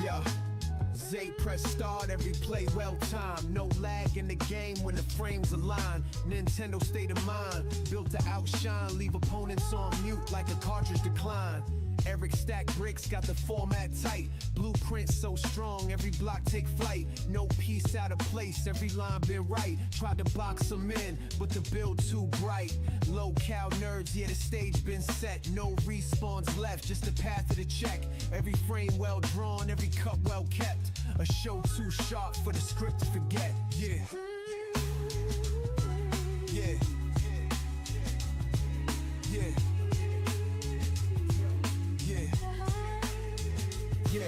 Yeah. Zay press start, every play well timed. No lag in the game when the frames align. Nintendo state of mind, built to outshine. Leave opponents on mute like a cartridge decline. Eric stack bricks, got the format tight. Blueprint so strong, every block take flight. No piece out of place, every line been right. Tried to box them in, but the build too bright. Low-cal nerds, yeah, the stage been set. No respawns left, just the path of the check. Every frame well drawn, every cut well kept. A show too sharp for the script to forget. Yeah. Yeah. Yeah. Yeah.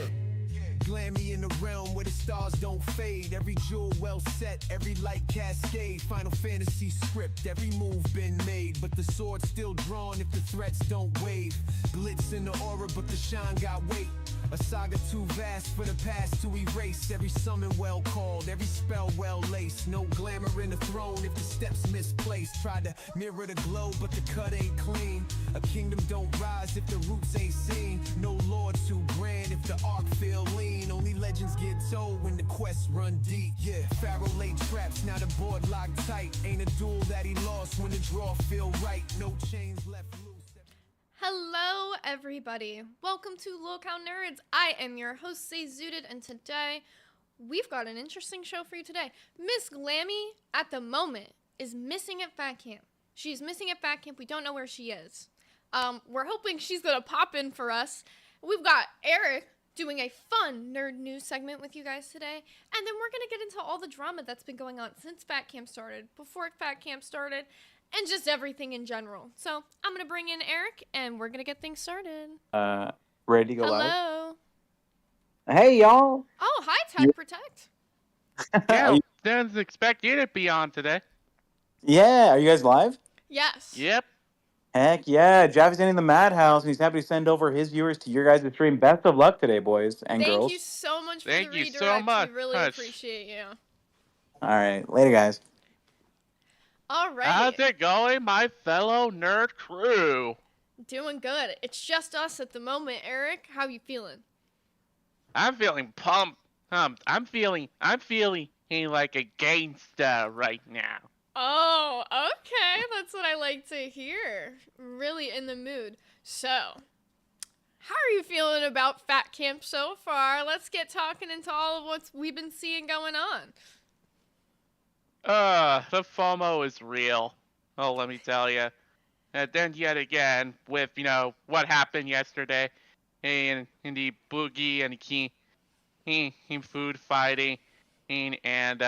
Glamy in the realm where the stars don't fade. Every jewel well set, every light cascade. Final Fantasy script, every move been made. But the sword's still drawn if the threats don't wave. Glitz in the aura, but the shine got weight. A saga too vast for the past to erase. Every summon well called, every spell well laced. No glamour in the throne if the steps misplaced. Tried to mirror the glow, but the cut ain't clean. A kingdom don't rise if the roots ain't seen. No lord too grand if the arc feel lean. Only legends get told when the quests run deep. Yeah, Pharaoh laid traps, now the board locked tight. Ain't a duel that he lost when the draw feel right. No chains left loose. Hello everybody, welcome to Locale Nerds. I am your host, Say Zooted, and today we've got an interesting show for you today. Miss Glamy, at the moment, is missing at Fat Camp. She's missing at Fat Camp, we don't know where she is. We're hoping she's gonna pop in for us. We've got Eric doing a fun nerd news segment with you guys today, and then we're gonna get into all the drama that's been going on since Fat Camp started, before Fat Camp started, and just everything in general. So I'm going to bring in Eric, and we're going to get things started. Ready to go live? Hello. Hey, y'all. Oh, hi, Tech Protect. Yeah, didn't expect you to be on today. Yeah, are you guys live? Yes. Yep. Heck yeah. Jeff is in the madhouse, and he's happy to send over his viewers to your guys' stream. Best of luck today, boys and girls. Thank you so much for the redirect. So much. We really appreciate you. All right. Later, guys. All right. How's it going, my fellow nerd crew? Doing good. It's just us at the moment, Eric. How you feeling? I'm feeling pumped. I'm feeling like a gangsta right now. Oh, okay. That's what I like to hear. Really in the mood. So, how are you feeling about Fat Camp so far? Let's get talking into all of what we've been seeing going on. The FOMO is real. Oh, let me tell you. And then yet again, with, what happened yesterday in the Boogie and the King food fighting, and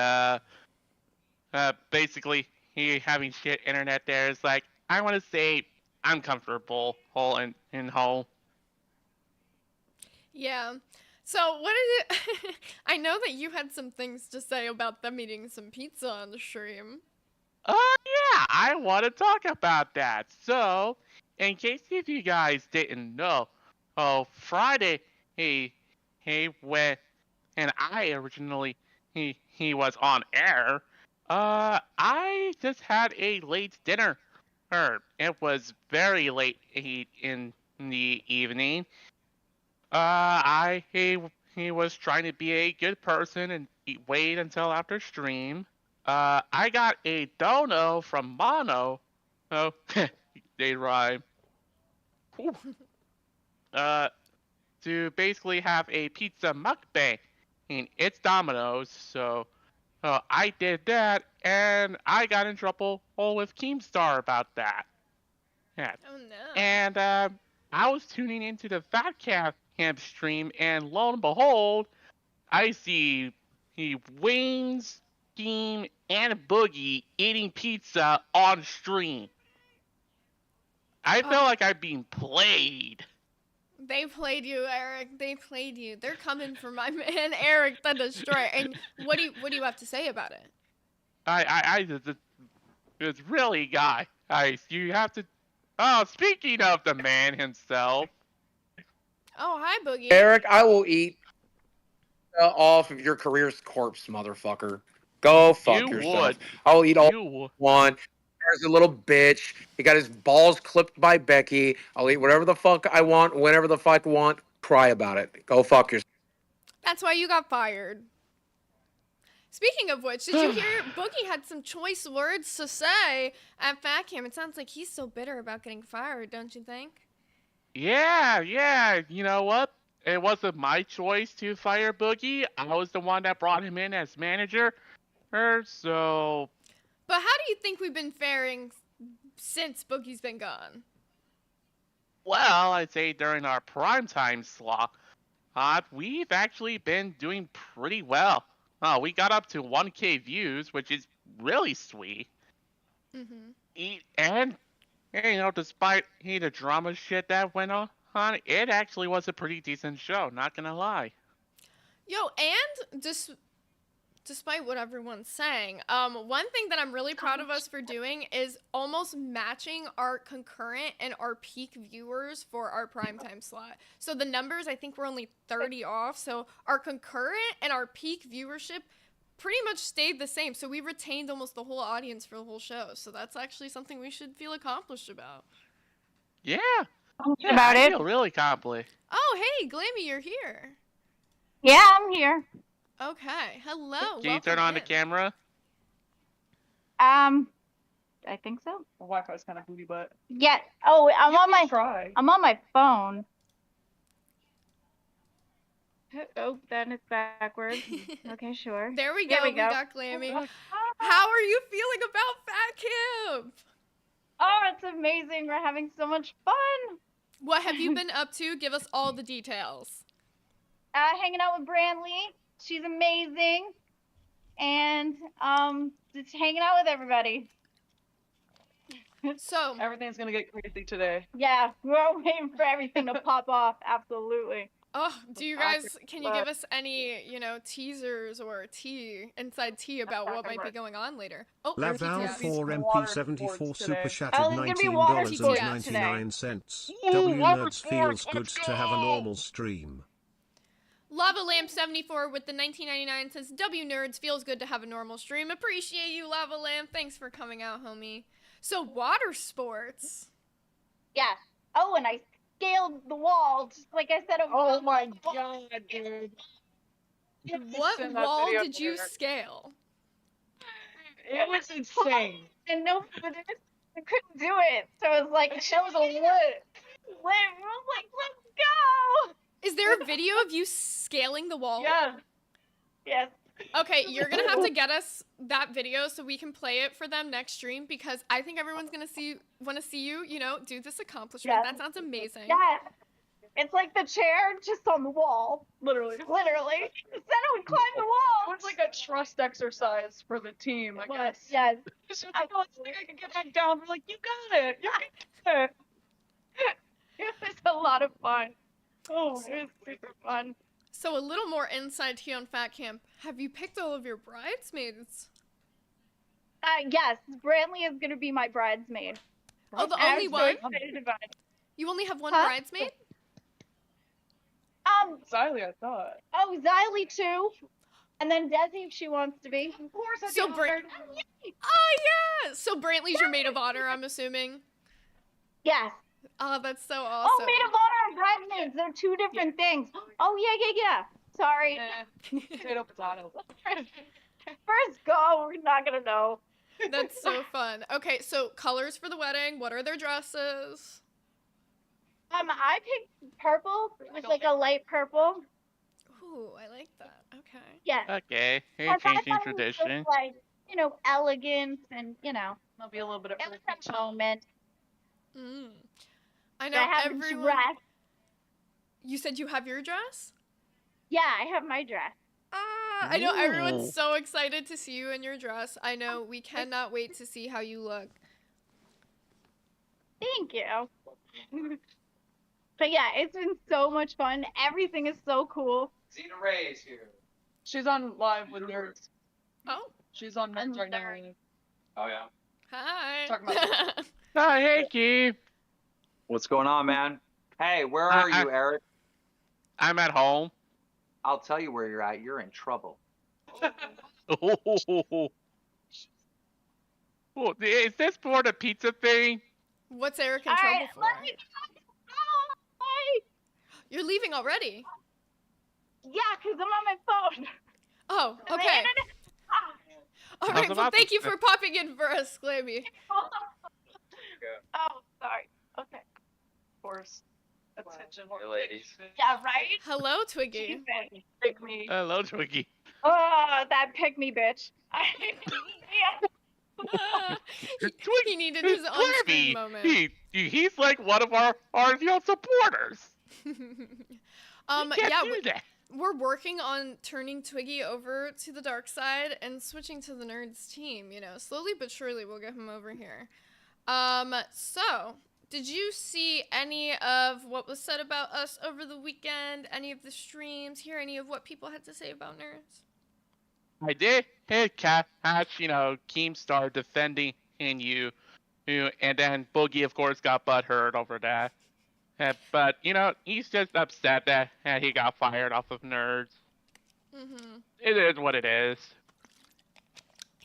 basically he having shit internet there is like, I want to say I'm comfortable in home. Yeah. So, what is it? I know that you had some things to say about them eating some pizza on the stream. Oh, yeah, I want to talk about that. So, in case if you guys didn't know, Friday, he went, and I originally, he was on air. I just had a late dinner. It was very late in the evening. He was trying to be a good person and wait until after stream. I got a dono from Mono. Oh, they rhyme. To basically have a pizza mukbang, and it's Domino's. So, I did that, and I got in trouble with Keemstar about that. Yeah. Oh no. And I was tuning into the Fat Camp stream, and lo and behold, I see Wings, Keem, and Boogie eating pizza on stream. I feel like I'm being played. They played you, Eric. They played you. They're coming for my man Eric the Destroyer. And what do you have to say about it? It's really, guy. You have to. Oh, speaking of the man himself. Oh, hi, Boogie. Eric, I will eat off of your career's corpse, motherfucker. Go fuck yourself. I will eat all you want. There's a little bitch. He got his balls clipped by Becky. I'll eat whatever the fuck I want, whenever the fuck I want. cry about it. Go fuck yourself. That's why you got fired. Speaking of which, did you hear Boogie had some choice words to say at Fat Cam? It sounds like he's so bitter about getting fired, don't you think? Yeah. You know what? It wasn't my choice to fire Boogie. I was the one that brought him in as manager. So. But how do you think we've been faring since Boogie's been gone? Well, I'd say during our primetime slot, we've actually been doing pretty well. We got up to 1K views, which is really sweet. And despite the drama shit that went on, it actually was a pretty decent show, not gonna lie. Yo, and despite what everyone's saying, one thing that I'm really proud of us for doing is almost matching our concurrent and our peak viewers for our primetime slot. So the numbers, I think we're only 30 off. So our concurrent and our peak viewership pretty much stayed the same. So we retained almost the whole audience for the whole show. So that's actually something we should feel accomplished about. Yeah. About I it. feel really accomplished. Oh, hey, Glamy, you're here. Yeah, I'm here. Okay, hello. Can you turn on the camera? I think so. The Wi-Fi's kind of booty butt. Yeah. Oh, I'm on my Try. I'm on my phone. Oh, then it's backwards. Okay, sure. There we go. There we We go. got Glamy. How are you feeling about Fat Camp? Oh, it's amazing. We're having so much fun. What have you been up to? Give us all the details. Hanging out with Brantley. She's amazing. And just hanging out with everybody. So, Everything's gonna get crazy today. Yeah, we're waiting for everything to pop off. Absolutely. do you guys, can you give us any, teasers or inside tea about what might be going on later? Oh, there's Laval BTS. 4 MP74 super Oh, chatted there's gonna be water $19.99. Ooh, W water Nerds sports, feels good let's to have a go! normal stream. Lava Lamp 74 with the 1999 says, W Nerds, feels good to have a normal stream. Appreciate you, Lava Lamp. Thanks for coming out, homie. So, water sports. Yeah. Oh, and I scaled the wall, just like I said. Oh my god, dude. What Send that wall video did you there. scale? It was insane. And no, but I couldn't do it. So it was like, It was a lit. We're like, let's go. Is there a video of you scaling the wall? Yeah. Yes. Okay, you're gonna have to get us that video so we can play it for them next stream, because I think everyone's gonna want to see you, do this accomplishment. Yeah. That sounds amazing. Yeah. It's like the chair just on the wall. Literally. Literally. Instead of we climb the It wall. was like a trust exercise for the team, I guess. Yes. So I don't think I can get back down. We're like, you got it. You got it. It was a lot of fun. Oh, it was super fun. So a little more inside tea on Fat Camp. Have you picked all of your bridesmaids? Yes, Brantley is gonna be my bridesmaid. Oh, the I'm only so one? excited about it. You only have one Huh? bridesmaid? Xylee, I thought. Oh, Xylee too. And then Desi, if she wants to be. Of course, I'd So be Bra- honored. Oh, yeah! So Brantley's your maid of honor, I'm assuming? Yes. Oh, that's so Oh, awesome. maid of honor and bridesmaids. They're two different things. Oh, yeah. Sorry. Potato, potato. First go, we're not gonna know. That's so fun. Okay, so colors for the wedding. What are their dresses? I picked purple. It was like a light purple. Ooh, I like that. Okay. Yes. Okay, hey, I thought changing it was just tradition. like, elegance and, There'll be a little bit of it was a moment. I know I have a everyone. dress. You said you have your dress? Yeah, I have my dress. I know Ooh. everyone's so excited to see you in your dress. I know we cannot wait to see how you look. Thank you. But yeah, it's been so much fun. Everything is so cool. Zeta Ray's here. She's on live with nerds. Oh, She's on nerds right now. Oh yeah. hi. Talk about Hi, hey, Keith. What's going on, man? Hey, where are you, Eric? I'm at home. I'll tell you where you're at. You're in trouble. Oh, is this for the pizza thing? What's Eric in All trouble right, for? let me. Oh, You're leaving already? Yeah, because I'm on my phone. Oh, The okay. internet- Ah. All right, well, thank you for popping in for us, Glamy. Oh, sorry. Okay. Of course. Attention. Hey, ladies. Yeah, right? Hello, Twiggy. Pick me. Hello, Twiggy. Oh, that pick me, bitch. He needed his on-screen Glamy, moment. he's like one of our supporters. Can't Yeah, do that. we're working on turning Twiggy over to the dark side and switching to the nerds team, you know. Slowly but surely we'll get him over here. So, did you see any of what was said about us over the weekend? Any of the streams? Hear any of what people had to say about nerds? I did catch, Keemstar defending you, and then Boogie, of course, got butthurt over that. But, he's just upset that he got fired off of Nerds. Mm-hmm. It is what it is.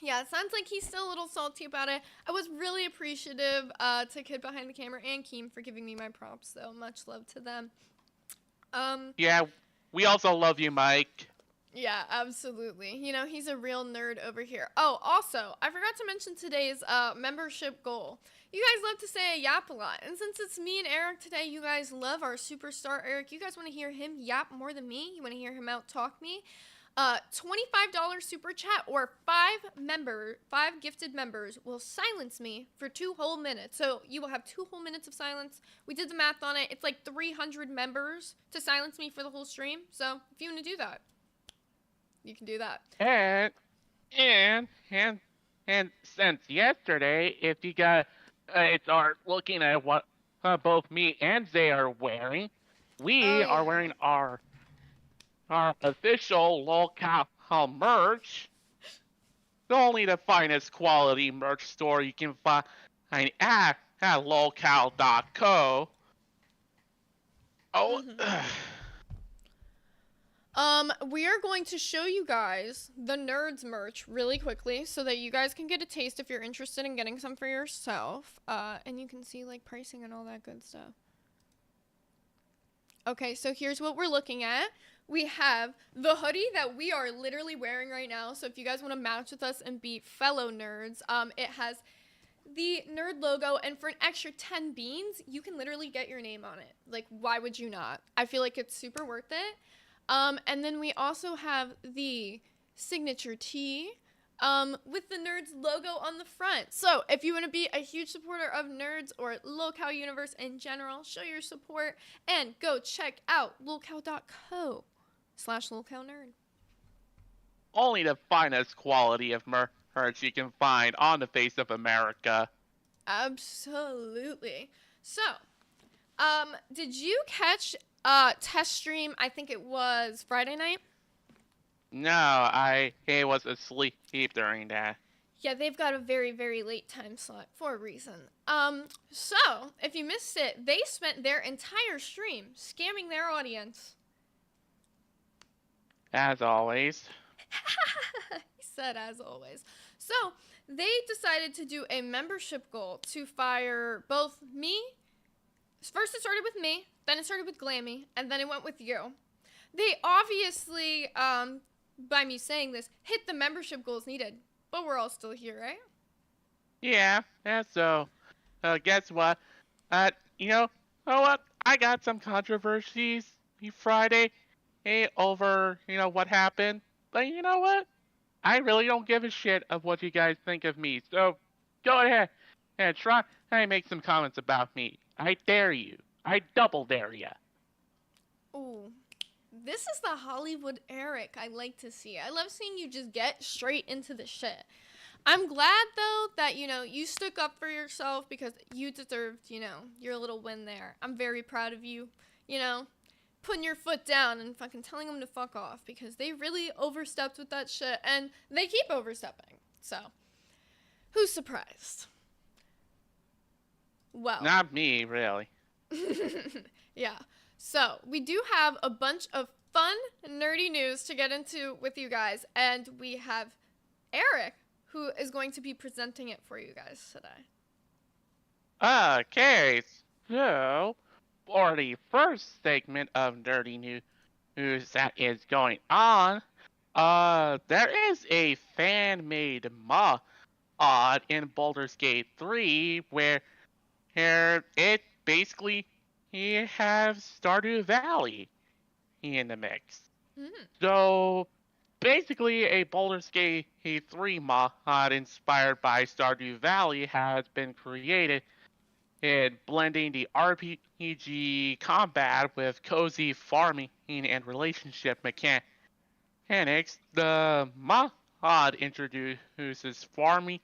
Yeah, it sounds like he's still a little salty about it. I was really appreciative to Kid Behind the Camera and Keem for giving me my props, though. Much love to them. Yeah, we also love you, Mike. Yeah, absolutely. You know, he's a real nerd over here. Oh, also, I forgot to mention today's membership goal. You guys love to say yap a lot. And since it's me and Eric today, you guys love our superstar Eric. You guys want to hear him yap more than me? You want to hear him out-talk me? $25 super chat or 5 gifted members will silence me for 2 whole minutes. So you will have 2 whole minutes of silence. We did the math on it. It's like 300 members to silence me for the whole stream. So if you want to do that, you can do that. And since yesterday, if you guys are looking at what both me and Zay are wearing, we are wearing our official local merch. Only the finest quality merch store you can find at local.co. Oh. We are going to show you guys the Nerds merch really quickly so that you guys can get a taste if you're interested in getting some for yourself. And you can see like pricing and all that good stuff. Okay, so here's what we're looking at. We have the hoodie that we are literally wearing right now. So if you guys want to match with us and be fellow nerds, it has the nerd logo, and for an extra 10 beans, you can literally get your name on it. Like, why would you not? I feel like it's super worth it. And then we also have the signature tee with the Nerds logo on the front. So if you want to be a huge supporter of Nerds or Lolcow Universe in general, show your support and go check out lolcow.co/lolcownerd. Only the finest quality of merch you can find on the face of America. Absolutely. So, did you catch test stream? I think it was Friday night. No, I was asleep during that. Yeah, they've got a very, very late time slot for a reason. So, if you missed it, they spent their entire stream scamming their audience. As always. He said as always. So, they decided to do a membership goal to fire both me. First it started with me, then it started with Glamy, and then it went with you. They obviously, by me saying this, hit the membership goals needed. But we're all still here, right? Yeah, so, guess what? You know what? I got some controversies Friday, over, what happened. But you know what? I really don't give a shit of what you guys think of me. So, go ahead and try and make some comments about me. I dare you. I double dare ya. Ooh. This is the Hollywood Eric I like to see. I love seeing you just get straight into the shit. I'm glad, though, that, you stuck up for yourself because you deserved, your little win there. I'm very proud of you, putting your foot down and fucking telling them to fuck off because they really overstepped with that shit and they keep overstepping. So, who's surprised? Well. Not me, really. Yeah. So, we do have a bunch of fun, nerdy news to get into with you guys, and we have Eric, who is going to be presenting it for you guys today. Okay, so, for the first segment of Nerdy News that is going on, there is a fan-made mod in Baldur's Gate 3 where it basically you have Stardew Valley in the mix. So basically, a Baldur's Gate 3 mod inspired by Stardew Valley has been created, and blending the RPG combat with cozy farming and relationship mechanics. The mod introduces farming,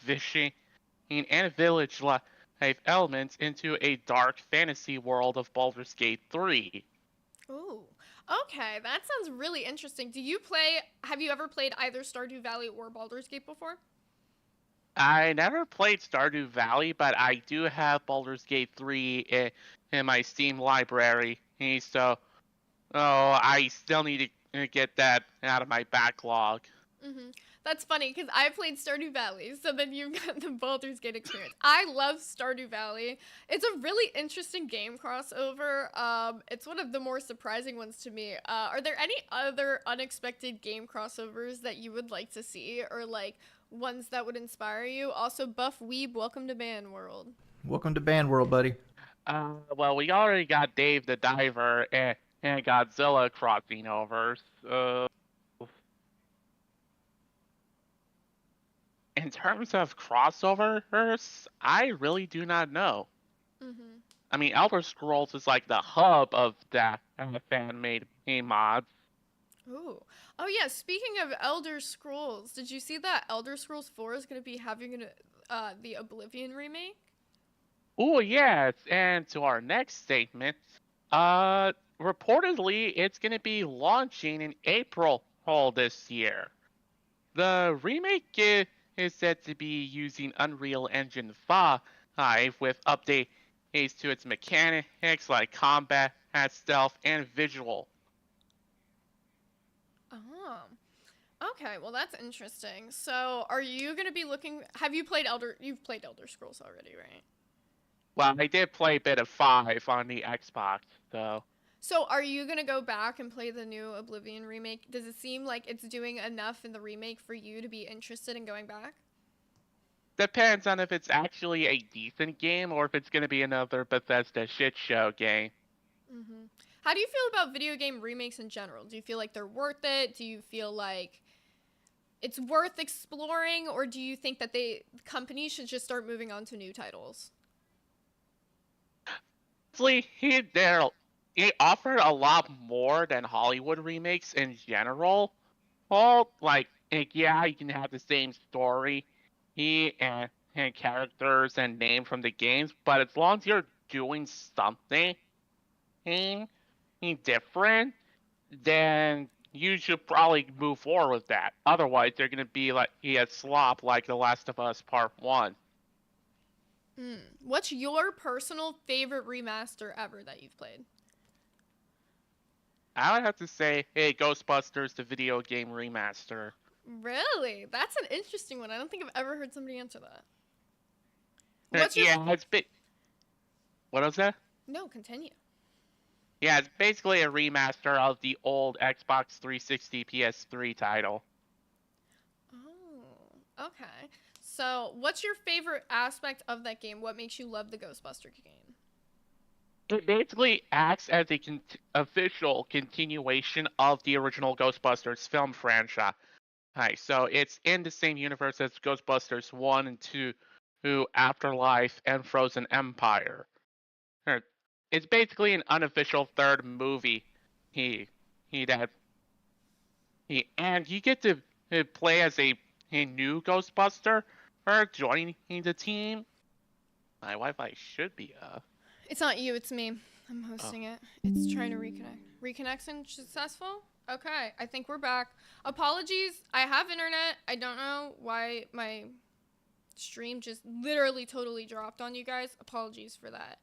fishing, and village life elements into a dark fantasy world of Baldur's Gate 3. Ooh. Okay, that sounds really interesting. Have you ever played either Stardew Valley or Baldur's Gate before? I never played Stardew Valley, but I do have Baldur's Gate 3 in my Steam library, so I still need to get that out of my backlog. That's funny, because I played Stardew Valley, so then you've got the Baldur's Gate experience. I love Stardew Valley. It's a really interesting game crossover. It's one of the more surprising ones to me. Are there any other unexpected game crossovers that you would like to see, or like ones that would inspire you? Also, Buff Weeb, welcome to Band World. Welcome to Band World, buddy. Well, we already got Dave the Diver and Godzilla crossing over, so... In terms of crossovers, I really do not know. I mean, Elder Scrolls is like the hub of that fan-made mods. Ooh. Oh yeah, speaking of Elder Scrolls, did you see that Elder Scrolls 4 is going to be having the Oblivion remake? Oh yes, and to our next statement, reportedly it's going to be launching in April this year. The remake is said to be using Unreal Engine 5 with updates to its mechanics like combat, stealth, and visual. Oh. Okay, well that's interesting. So, are you going to be you've played Elder Scrolls already, right? Well, I did play a bit of 5 on the Xbox, so... So, are you going to go back and play the new Oblivion remake? Does it seem like it's doing enough in the remake for you to be interested in going back? Depends on if it's actually a decent game or if it's going to be another Bethesda shit show game. How do you feel about video game remakes in general? Do you feel like they're worth it? Do you feel like it's worth exploring? Or do you think that companies should just start moving on to new titles? Honestly, he offered a lot more than Hollywood remakes in general. Well, yeah, you can have the same story and characters and name from the games, but as long as you're doing something different, then you should probably move forward with that. Otherwise, they're going to be like a slop like The Last of Us Part 1. What's your personal favorite remaster ever that you've played? I would have to say, Ghostbusters, the video game remaster. Really? That's an interesting one. I don't think I've ever heard somebody answer that. It's been... What was that? No, continue. Yeah, it's basically a remaster of the old Xbox 360 PS3 title. Oh, okay. So, what's your favorite aspect of that game? What makes you love the Ghostbuster game? It basically acts as a official continuation of the original Ghostbusters film franchise. So it's in the same universe as Ghostbusters 1 and 2, Afterlife, and Frozen Empire. It's basically an unofficial third movie. And you get to play as a new Ghostbuster joining the team. My Wi-Fi should be It's not you, it's me. I'm hosting it. It's trying to reconnect. Reconnection successful? Okay, I think we're back. Apologies, I have internet. I don't know why my stream just literally totally dropped on you guys. Apologies for that.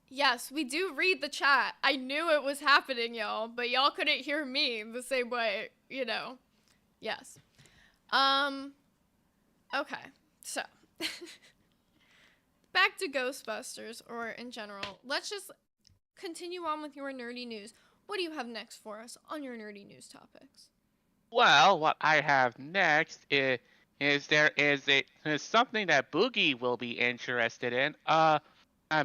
Yes, we do read the chat. I knew it was happening, y'all, but y'all couldn't hear me the same way, Yes. Okay, so. back to Ghostbusters, or in general, let's just continue on with your nerdy news. What do you have next for us on your nerdy news topics? Well, what I have next is something that Boogie will be interested in.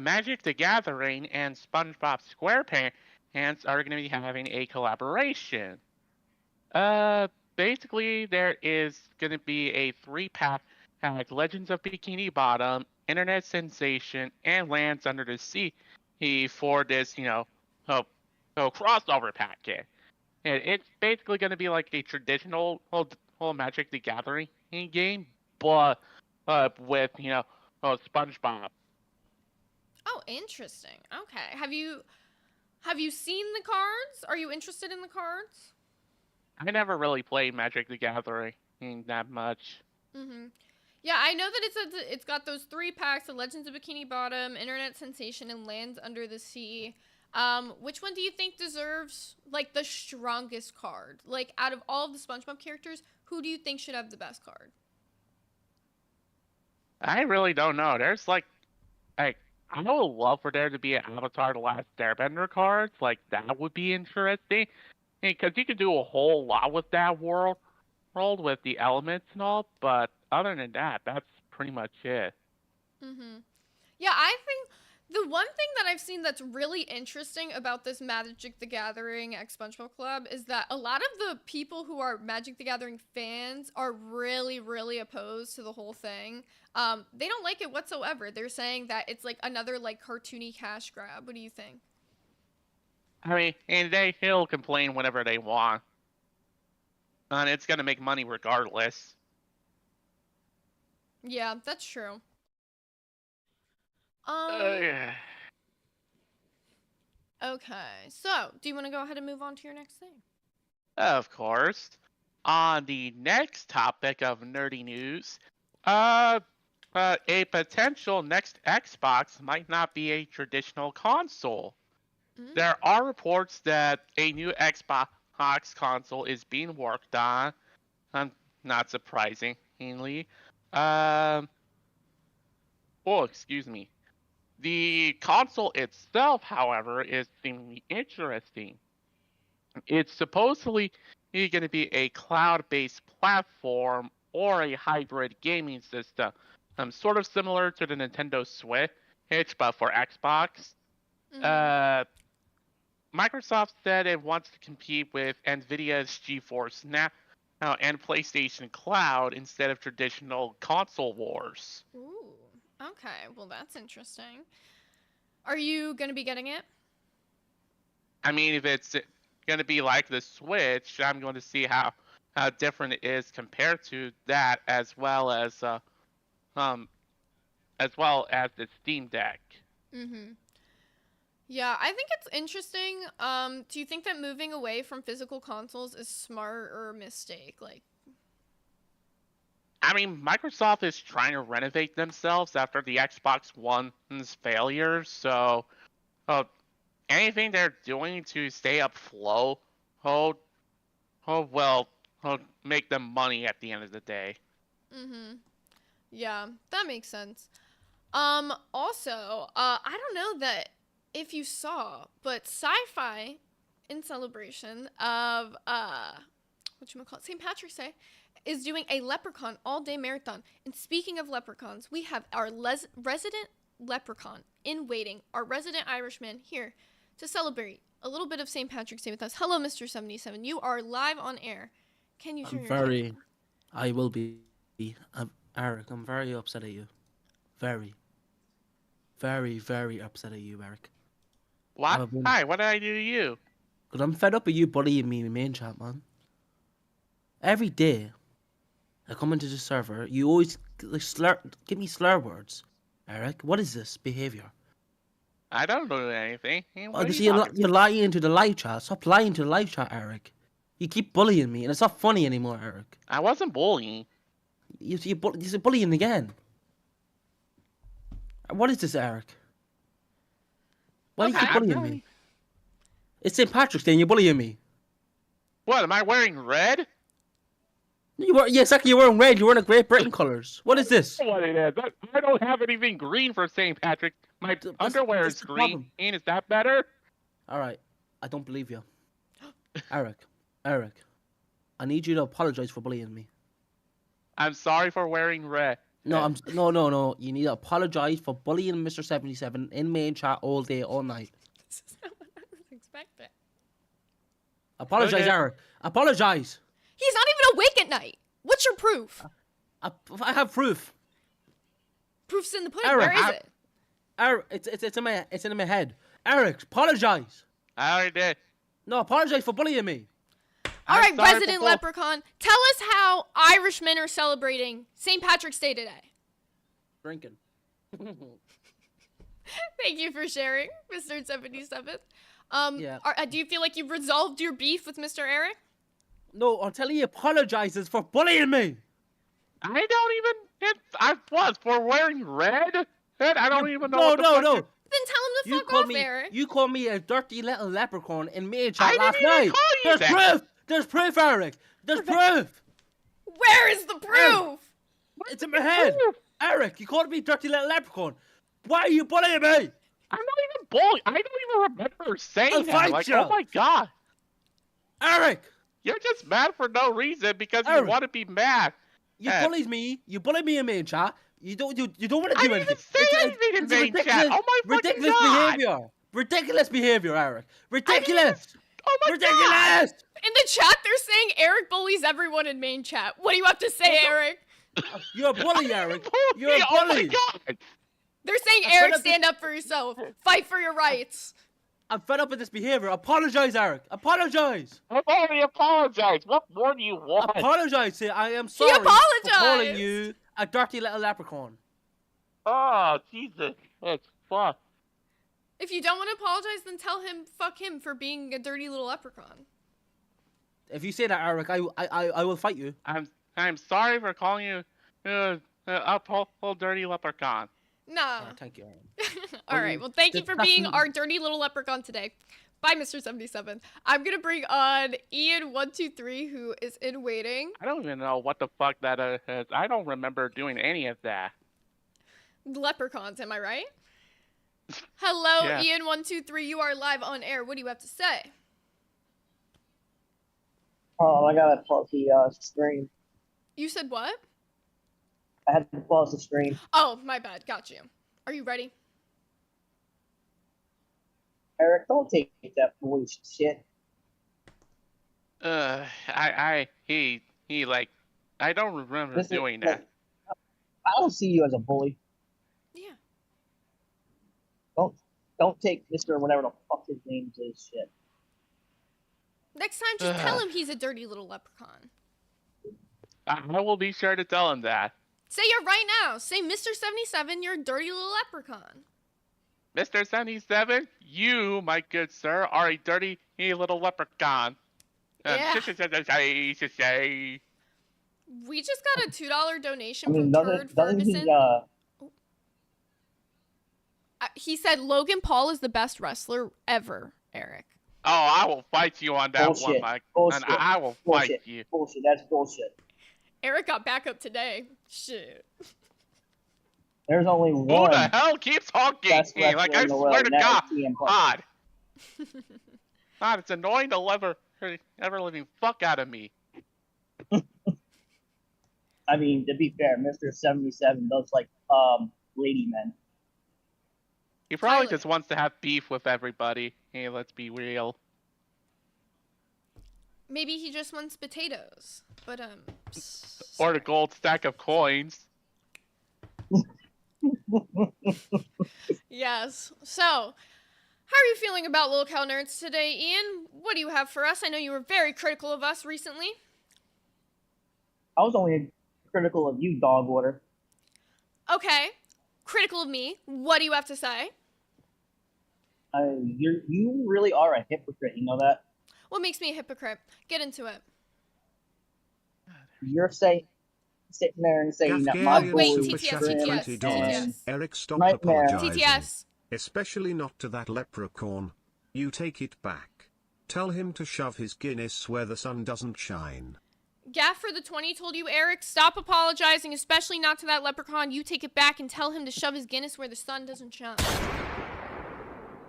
Magic the Gathering and SpongeBob SquarePants are going to be having a collaboration. Basically, there is going to be a 3-pack Legends of Bikini Bottom, Internet Sensation, and Lands Under the Sea for this, crossover packet. And it's basically going to be like a traditional whole Magic the Gathering game, but with, SpongeBob. Oh, interesting. Okay. Have you seen the cards? Are you interested in the cards? I never really played Magic the Gathering that much. Mm-hmm. Yeah, I know that it's got those 3 packs of Legends of Bikini Bottom, Internet Sensation, and Lands Under the Sea. Which one do you think deserves, like, the strongest card? Like, out of all of the SpongeBob characters, who do you think should have the best card? I really don't know. There's, I would love for there to be an Avatar The Last Airbender cards. Like, that would be interesting. Because you could do a whole lot with that world with the elements and all, but other than that, that's pretty much it. Mm-hmm. Yeah, I think the one thing that I've seen that's really interesting about this Magic the Gathering X SpongeBob Club is that a lot of the people who are Magic the Gathering fans are really, really opposed to the whole thing. They don't like it whatsoever. They're saying that it's like another like cartoony cash grab. What do you think? I mean, and he'll complain whenever they want. And it's going to make money regardless. Yeah, that's true. Yeah. Okay, so do you want to go ahead and move on to your next thing? Of course. On the next topic of nerdy news, a potential next Xbox might not be a traditional console. There are reports that a new Xbox console is being worked on. Not surprisingly. Excuse me. The console itself, however, is seemingly interesting. It's supposedly going to be a cloud-based platform or a hybrid gaming system, sort of similar to the Nintendo Switch, but for Xbox. Microsoft said it wants to compete with NVIDIA's GeForce Now and PlayStation Cloud instead of traditional console wars. Ooh, okay. Well, that's interesting. Are you going to be getting it? I mean, if it's going to be like the Switch, I'm going to see how different it is compared to that, as well as the Steam Deck. Mm-hmm. Yeah, I think it's interesting. Do you think that moving away from physical consoles is smart or a mistake? I mean, Microsoft is trying to renovate themselves after the Xbox One's failure, so anything they're doing to stay afloat will make them money at the end of the day. Mm-hmm. Yeah, that makes sense. Also, I don't know that if you saw, but Sci-Fi, in celebration of St. Patrick's Day, is doing a Leprechaun all-day marathon. And speaking of leprechauns, we have our resident leprechaun in waiting, our resident Irishman here to celebrate a little bit of St. Patrick's Day with us. Hello, Mr. 77. You are live on air. Can you share your take? I will be. Eric, I'm very upset at you. Very, very, very upset at you, Eric. What? Hi, what did I do to you? Because I'm fed up with you bullying me in the main chat, man. Every day, I come into the server, you always give me slur words. Eric, what is this behavior? I don't do anything. You're lying to the live chat. Stop lying to the live chat, Eric. You keep bullying me, and it's not funny anymore, Eric. I wasn't bullying. You're bullying again. What is this, Eric? Why do you keep bullying me? It's St. Patrick's Day and you're bullying me. What, am I wearing red? Exactly. You're wearing red. You're wearing Great Britain colors. What is this? What it is? I don't have anything green for St. Patrick. My underwear is green. And is that better? All right. I don't believe you. Eric, I need you to apologize for bullying me. I'm sorry for wearing red. No, no. You need to apologize for bullying Mr. 77 in main chat all day, all night. This is not what I was expecting. Apologize, Okay. Eric. Apologize. He's not even awake at night. What's your proof? I have proof. Proof's in the pudding. Eric, Where is it? Eric, it's in my head. Eric, apologize. I already did. No, apologize for bullying me. All I'm right, sorry resident for- leprechaun, tell us how Irishmen are celebrating St. Patrick's Day today. Drinking. Thank you for sharing, Mr. 77. Yeah. Do you feel like you've resolved your beef with Mr. Eric? No, until he apologizes for bullying me. I don't even. I was for wearing red. I don't even know. No. Then tell him to fuck off, Eric. You called me a dirty little leprechaun in main chat I last didn't even night. call you There's that. proof. There's proof, Eric. There's proof. Where is the proof? It's in my head. Eric, you called me dirty little leprechaun. Why are you bullying me? I'm not even bullying. I don't even remember saying I'll that. fight Like, you. oh my god, Eric, you're just mad for no reason because you Eric. want to be mad. you Ed. bullied me. You bullied me in main chat. You don't want to do I didn't anything. even say anything in main chat. Oh my fucking ridiculous god. behavior. Ridiculous behavior, Eric. Ridiculous. Oh my god. Ridiculous. In the chat, they're saying Eric bullies everyone in main chat. What do you have to say, Eric? You're a bully, Eric. Bully. You're a Oh my bully. god. They're saying, fed Eric, up stand up for yourself. Fight for your rights. I'm fed up with this behavior. Apologize, Eric. Apologize. I've already apologized. What more do you want? Apologize. Say I am sorry for apologized. calling you a dirty little leprechaun. Oh Jesus. It's fuck. If you don't want to apologize, then tell him, fuck him for being a dirty little leprechaun. If you say that, Eric, I will fight you. I'm sorry for calling you a whole dirty leprechaun. Nah. Thank you, Aaron. All right. Well, thank you for being our dirty little leprechaun today. Bye, Mr. 77. I'm going to bring on Ian123, who is in waiting. I don't even know what the fuck that is. I don't remember doing any of that. Leprechauns, am I right? Hello, Yeah. Ian123. You are live on air. What do you have to say? Oh, I gotta pause the stream. You said what? I had to pause the stream. Oh, my bad. Got you. Are you ready? Eric, don't take that foolish shit. He like, I don't remember Listen, doing look, that. I don't see you as a bully. Yeah. Don't take Mr. whatever the fuck his name is shit. Next time, just tell him he's a dirty little leprechaun. I will be sure to tell him that. Say it right now. Say, Mr. 77, you're a dirty little leprechaun. Mr. 77, you, my good sir, are a dirty little leprechaun. Yeah. Say. We just got a $2 donation I mean, from Turd doesn't he, Ferguson. He said Logan Paul is the best wrestler ever, Eric. Oh, I will fight you on that Bullshit. one, Mike. Bullshit. And I will bullshit. fight you. Bullshit. That's bullshit. Eric got back up today. Shit. There's only Who one. the hell keeps honking? best Like, wrestler I in the swear world, to and that God. is CM Punk. God, it's annoying the ever living fuck out of me. I mean, to be fair, Mr. 77 does like lady men. He probably Tyler. just wants to have beef with everybody. Hey, let's be real. Maybe he just wants potatoes. But, Or the gold stack of coins. yes. So, how are you feeling about Lil Cal Nerds today, Ian? What do you have for us? I know you were very critical of us recently. I was only critical of you, dog water. Okay. Critical of me. What do you have to say? You really are a hypocrite. You know that? What makes me a hypocrite? Get into it. You're sitting there and saying that my Gafgarian Wait, bully super TTS, chatted TTS, $20. TTS. Eric, stop Nightmare. apologizing. TTS. Especially not to that leprechaun. You take it back. Tell him to shove his Guinness where the sun doesn't shine. Gaff for the 20 told you, Eric, stop apologizing, especially not to that leprechaun. You take it back and tell him to shove his Guinness where the sun doesn't shine.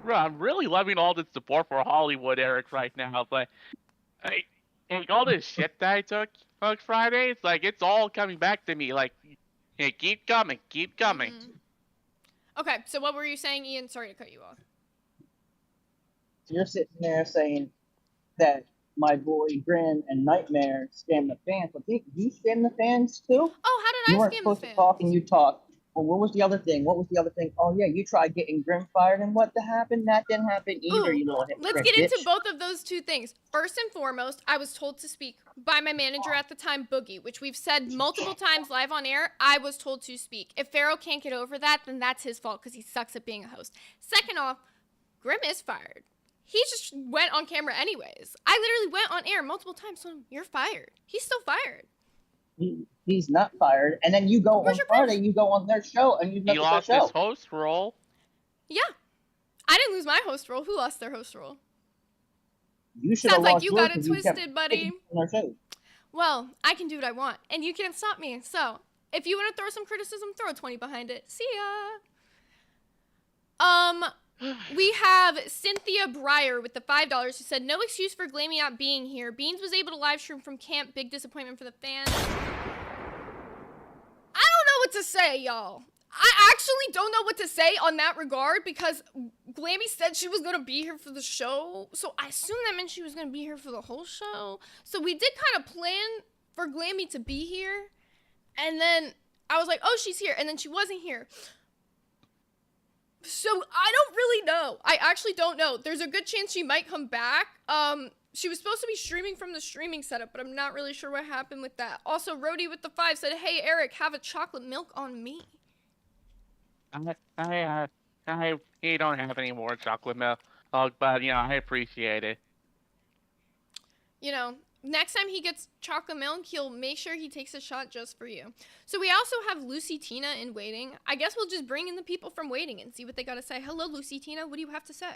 Bro, I'm really loving all this support for Hollywood, Eric, right now. Like, all this shit that I took on Friday, it's like, it's all coming back to me. Like, hey, keep coming, keep coming. Okay, so what were you saying, Ian? Sorry to cut you off. You're sitting there saying that my boy Grin and Nightmare scam the fans, but you scam the fans too? Oh, how did You I weren't scam supposed the to fans? talk and you talked. Well, what was the other thing? Oh yeah, you tried getting Grim fired, and what happened? That didn't happen either, Ooh, you little let's hypocrite get into bitch. both of those two things. First and foremost, I was told to speak by my manager at the time, Boogie, which we've said multiple times live on air. I was told to speak. If Pharaoh can't get over that, then that's his fault because he sucks at being a host. Second off, Grim is fired. He just went on camera anyways. I literally went on air multiple times, so you're fired. He's still fired. He's not fired. And then you go on Friday, you go on their show, and you He lost their show. his host role. Yeah. I didn't lose my host role. Who lost their host role? You should Sounds have like lost you yours got it 'cause you kept twisted, buddy. taking their show. Well, I can do what I want, and you can't stop me. So, if you want to throw some criticism, throw a 20 behind it. See ya. We have Cynthia Breyer with the $5 who said, no excuse for Glamy not being here. Beans was able to live stream from camp. Big disappointment for the fans. I don't know what to say, y'all. I actually don't know what to say on that regard because Glamy said she was going to be here for the show. So I assume that meant she was going to be here for the whole show. So we did kind of plan for Glamy to be here. And then I was like, oh, she's here. And then she wasn't here. So I don't really know. I actually don't know. There's a good chance she might come back. She was supposed to be streaming from the streaming setup, but I'm not really sure what happened with that. Also, Rhodey with the 5 said, hey, Eric, have a chocolate milk on me. He don't have any more chocolate milk, but, I appreciate it. Next time he gets chocolate milk, he'll make sure he takes a shot just for you. So we also have Lucy Tina in waiting. I guess we'll just bring in the people from waiting and see what they got to say. Hello, Lucy Tina. What do you have to say?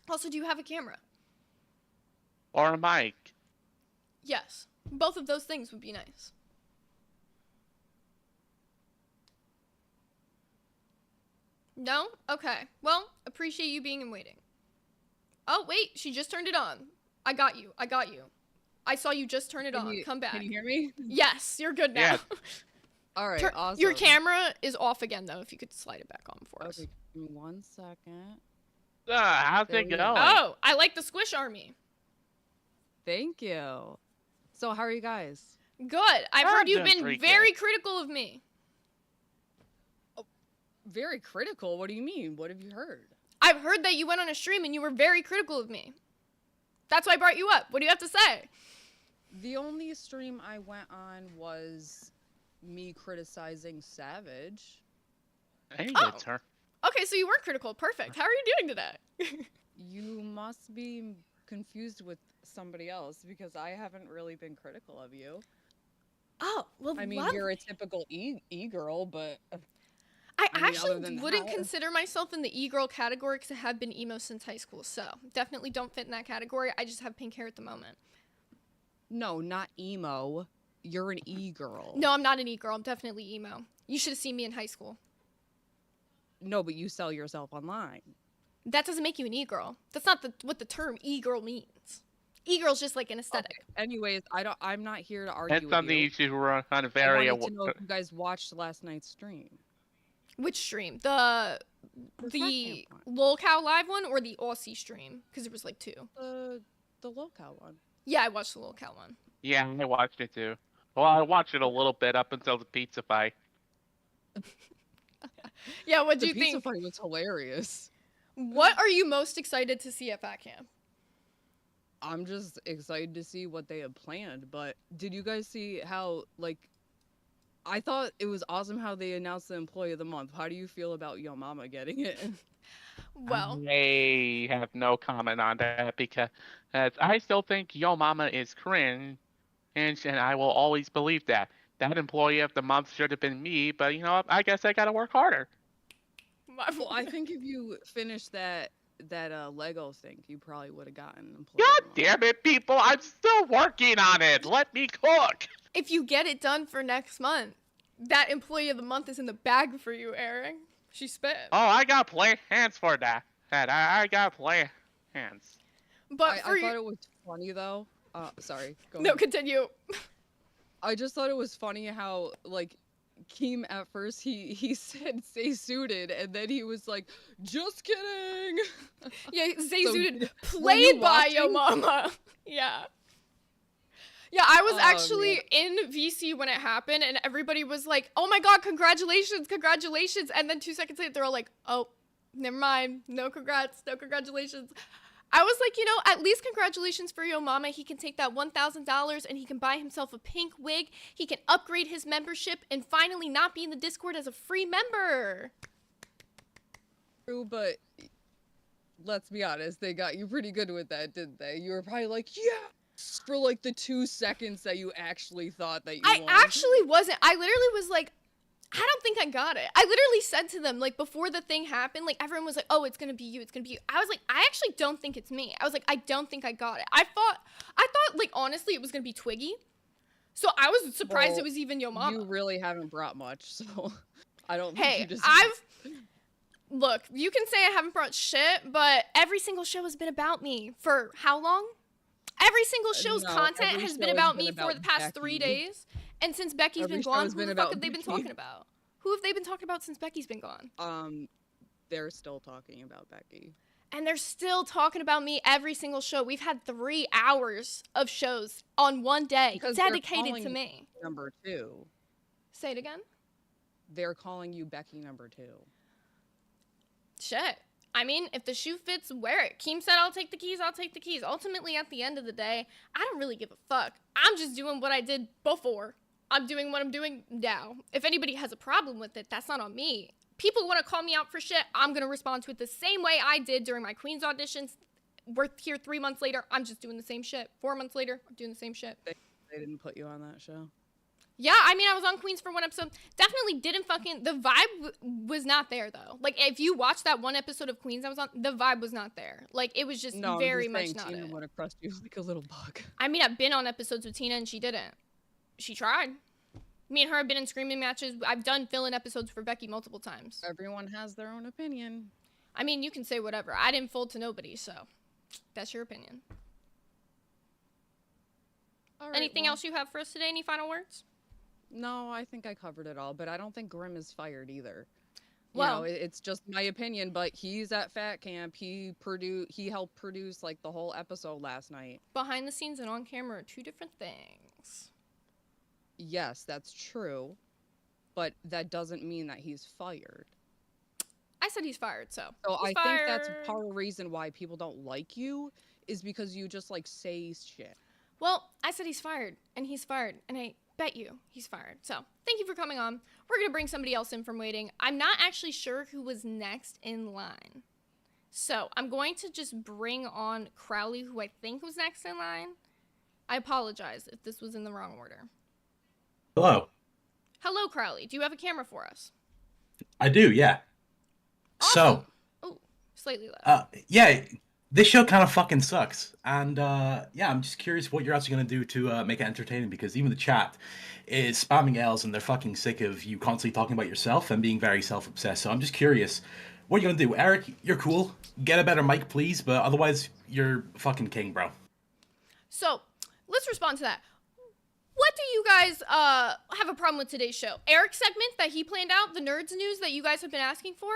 Also, do you have a camera? Or a mic. Yes. Both of those things would be nice. No? Okay. Well, appreciate you being in waiting. Oh, wait. She just turned it on. I got you. I saw you just turn it on. Come back. Can you hear me? Yes, you're good now. Yes. All right, awesome. Your camera is off again, though, if you could slide it back on for us. Okay, give me 1 second. How's it going? Oh, I like the Squish Army. Thank you. So, how are you guys? Good. I've heard you've been very critical of me. Oh, very critical? What do you mean? What have you heard? I've heard that you went on a stream and you were very critical of me. That's why I brought you up. What do you have to say? The only stream I went on was me criticizing Savage. Hey, it's her. Okay, so you weren't critical. Perfect. How are you doing today? You must be confused with somebody else because I haven't really been critical of you. Oh, well, I mean, you're a typical e-girl, but... I actually wouldn't consider myself in the e-girl category because I have been emo since high school, so definitely don't fit in that category. I just have pink hair at the moment. No, not emo. You're an e-girl. No, I'm not an e-girl. I'm definitely emo. You should have seen me in high school. No, but you sell yourself online. That doesn't make you an e-girl. That's not what the term e-girl means. E-girl's just like an aesthetic. Okay. Anyways, I'm not here to argue That's something you should run on a very... I wanted to know if you guys watched last night's stream. Which stream? The LolCow live one or the Aussie stream? Because there was like 2. The LolCow one. Yeah, I watched the LolCow one. Yeah, I watched it too. Well, I watched it a little bit up until the pizza fight. Yeah, what do you think? The pizza fight was hilarious. What are you most excited to see at Fat Camp? I'm just excited to see what they have planned, but did you guys see how, like, I thought it was awesome how they announced the Employee of the Month. How do you feel about Yo Mama getting it? Well, I have no comment on that because I still think Yo Mama is cringe, and I will always believe that. That Employee of the Month should have been me, but you know what? I guess I gotta work harder. Well, I think if you finish that that Lego thing, you probably would have gotten employee. God damn it, people! I'm still working on it. Let me cook. If you get it done for next month, that employee of the month is in the bag for you, Eric. She spit. Oh, I got play hands for that. I got play hands. But I thought it was funny though. Sorry. Go No, ahead. continue. I just thought it was funny how like Keem at first he said stay suited and then he was like just kidding. Yeah, stay So, suited. were you Played by Yo watching? Mama. Yeah. Yeah, I was Oh, actually in VC when it happened, and everybody was like, "Oh my God, congratulations, congratulations!" And then 2 seconds later, they're all like, "Oh, never mind, no congrats, no congratulations." I was like, at least congratulations for Yo Mama. He can take that $1,000 and he can buy himself a pink wig. He can upgrade his membership and finally not be in the Discord as a free member. True, but let's be honest, they got you pretty good with that, didn't they? You were probably like, yeah, for like the 2 seconds that you actually thought that you I won. actually wasn't. I literally was like, I don't think I got it. I literally said to them, like, before the thing happened, like, everyone was like, oh, it's gonna be you, it's gonna be you. I was like, I actually don't think it's me. I was like, I don't think I got it. I thought, like, honestly, it was gonna be Twiggy. So I was surprised it was even Yo Mama. You really haven't brought much, so I don't think Hey, you just look, you can say I haven't brought shit, but every single show has been about me for how long? Every single show's content every has show been about me for the past 3 days. And since Becky's Every been show gone, has who been the fuck about have they been Becky. talking about? Who have they been talking about since Becky's been gone? They're still talking about Becky. And they're still talking about me every single show. We've had 3 hours of shows on one day Because they're dedicated calling to you me. Number 2. Say it again. They're calling you Becky number 2. Shit. I mean, if the shoe fits, wear it. Keem said, I'll take the keys, I'll take the keys. Ultimately, at the end of the day, I don't really give a fuck. I'm just doing what I did before. I'm doing what I'm doing now. If anybody has a problem with it, that's not on me. People want to call me out for shit, I'm going to respond to it the same way I did during my Queen's auditions. We're here 3 months later, I'm just doing the same shit. 4 months later, I'm doing the same shit. They didn't put you on that show. Yeah, I mean, I was on Queens for 1 episode. Definitely didn't fucking... The vibe was not there, though. Like, if you watch that 1 episode of Queens I was on, the vibe was not there. Like, it was just very much not Tina it. would have crushed you like a little bug. I mean, I've been on episodes with Tina, and she didn't. She tried. Me and her have been in screaming matches. I've done fill-in episodes for Becky multiple times. Everyone has their own opinion. I mean, you can say whatever. I didn't fold to nobody, so that's your opinion. All right, Anything well, else you have for us today? Any final words? No, I think I covered it all, but I don't think Grimm is fired either. Well- It's just my opinion, but he's at Fat Camp. He helped produce like the whole episode last night. Behind the scenes and on camera are 2 different things. Yes, that's true, but that doesn't mean that he's fired. I said he's fired, so. So he's I think that's fired. part of the reason why people don't like you is because you just like say shit. Well, I said he's fired, and I bet you he's fired. So, thank you for coming on. We're going to bring somebody else in from waiting. I'm not actually sure who was next in line. So, I'm going to just bring on Crowley, who I think was next in line. I apologize if this was in the wrong order. Hello. Hello, Crowley. Do you have a camera for us? I do, yeah. Awesome. Oh, slightly loud. So, yeah, this show kind of fucking sucks. And, yeah, I'm just curious what you're actually going to do to make it entertaining, because even the chat is spamming L's and they're fucking sick of you constantly talking about yourself and being very self-obsessed. So I'm just curious, what are you going to do? Eric, you're cool. Get a better mic, please, but otherwise, you're fucking king, bro. So, let's respond to that. What do you guys have a problem with today's show? Eric's segment that he planned out, the Nerds News that you guys have been asking for?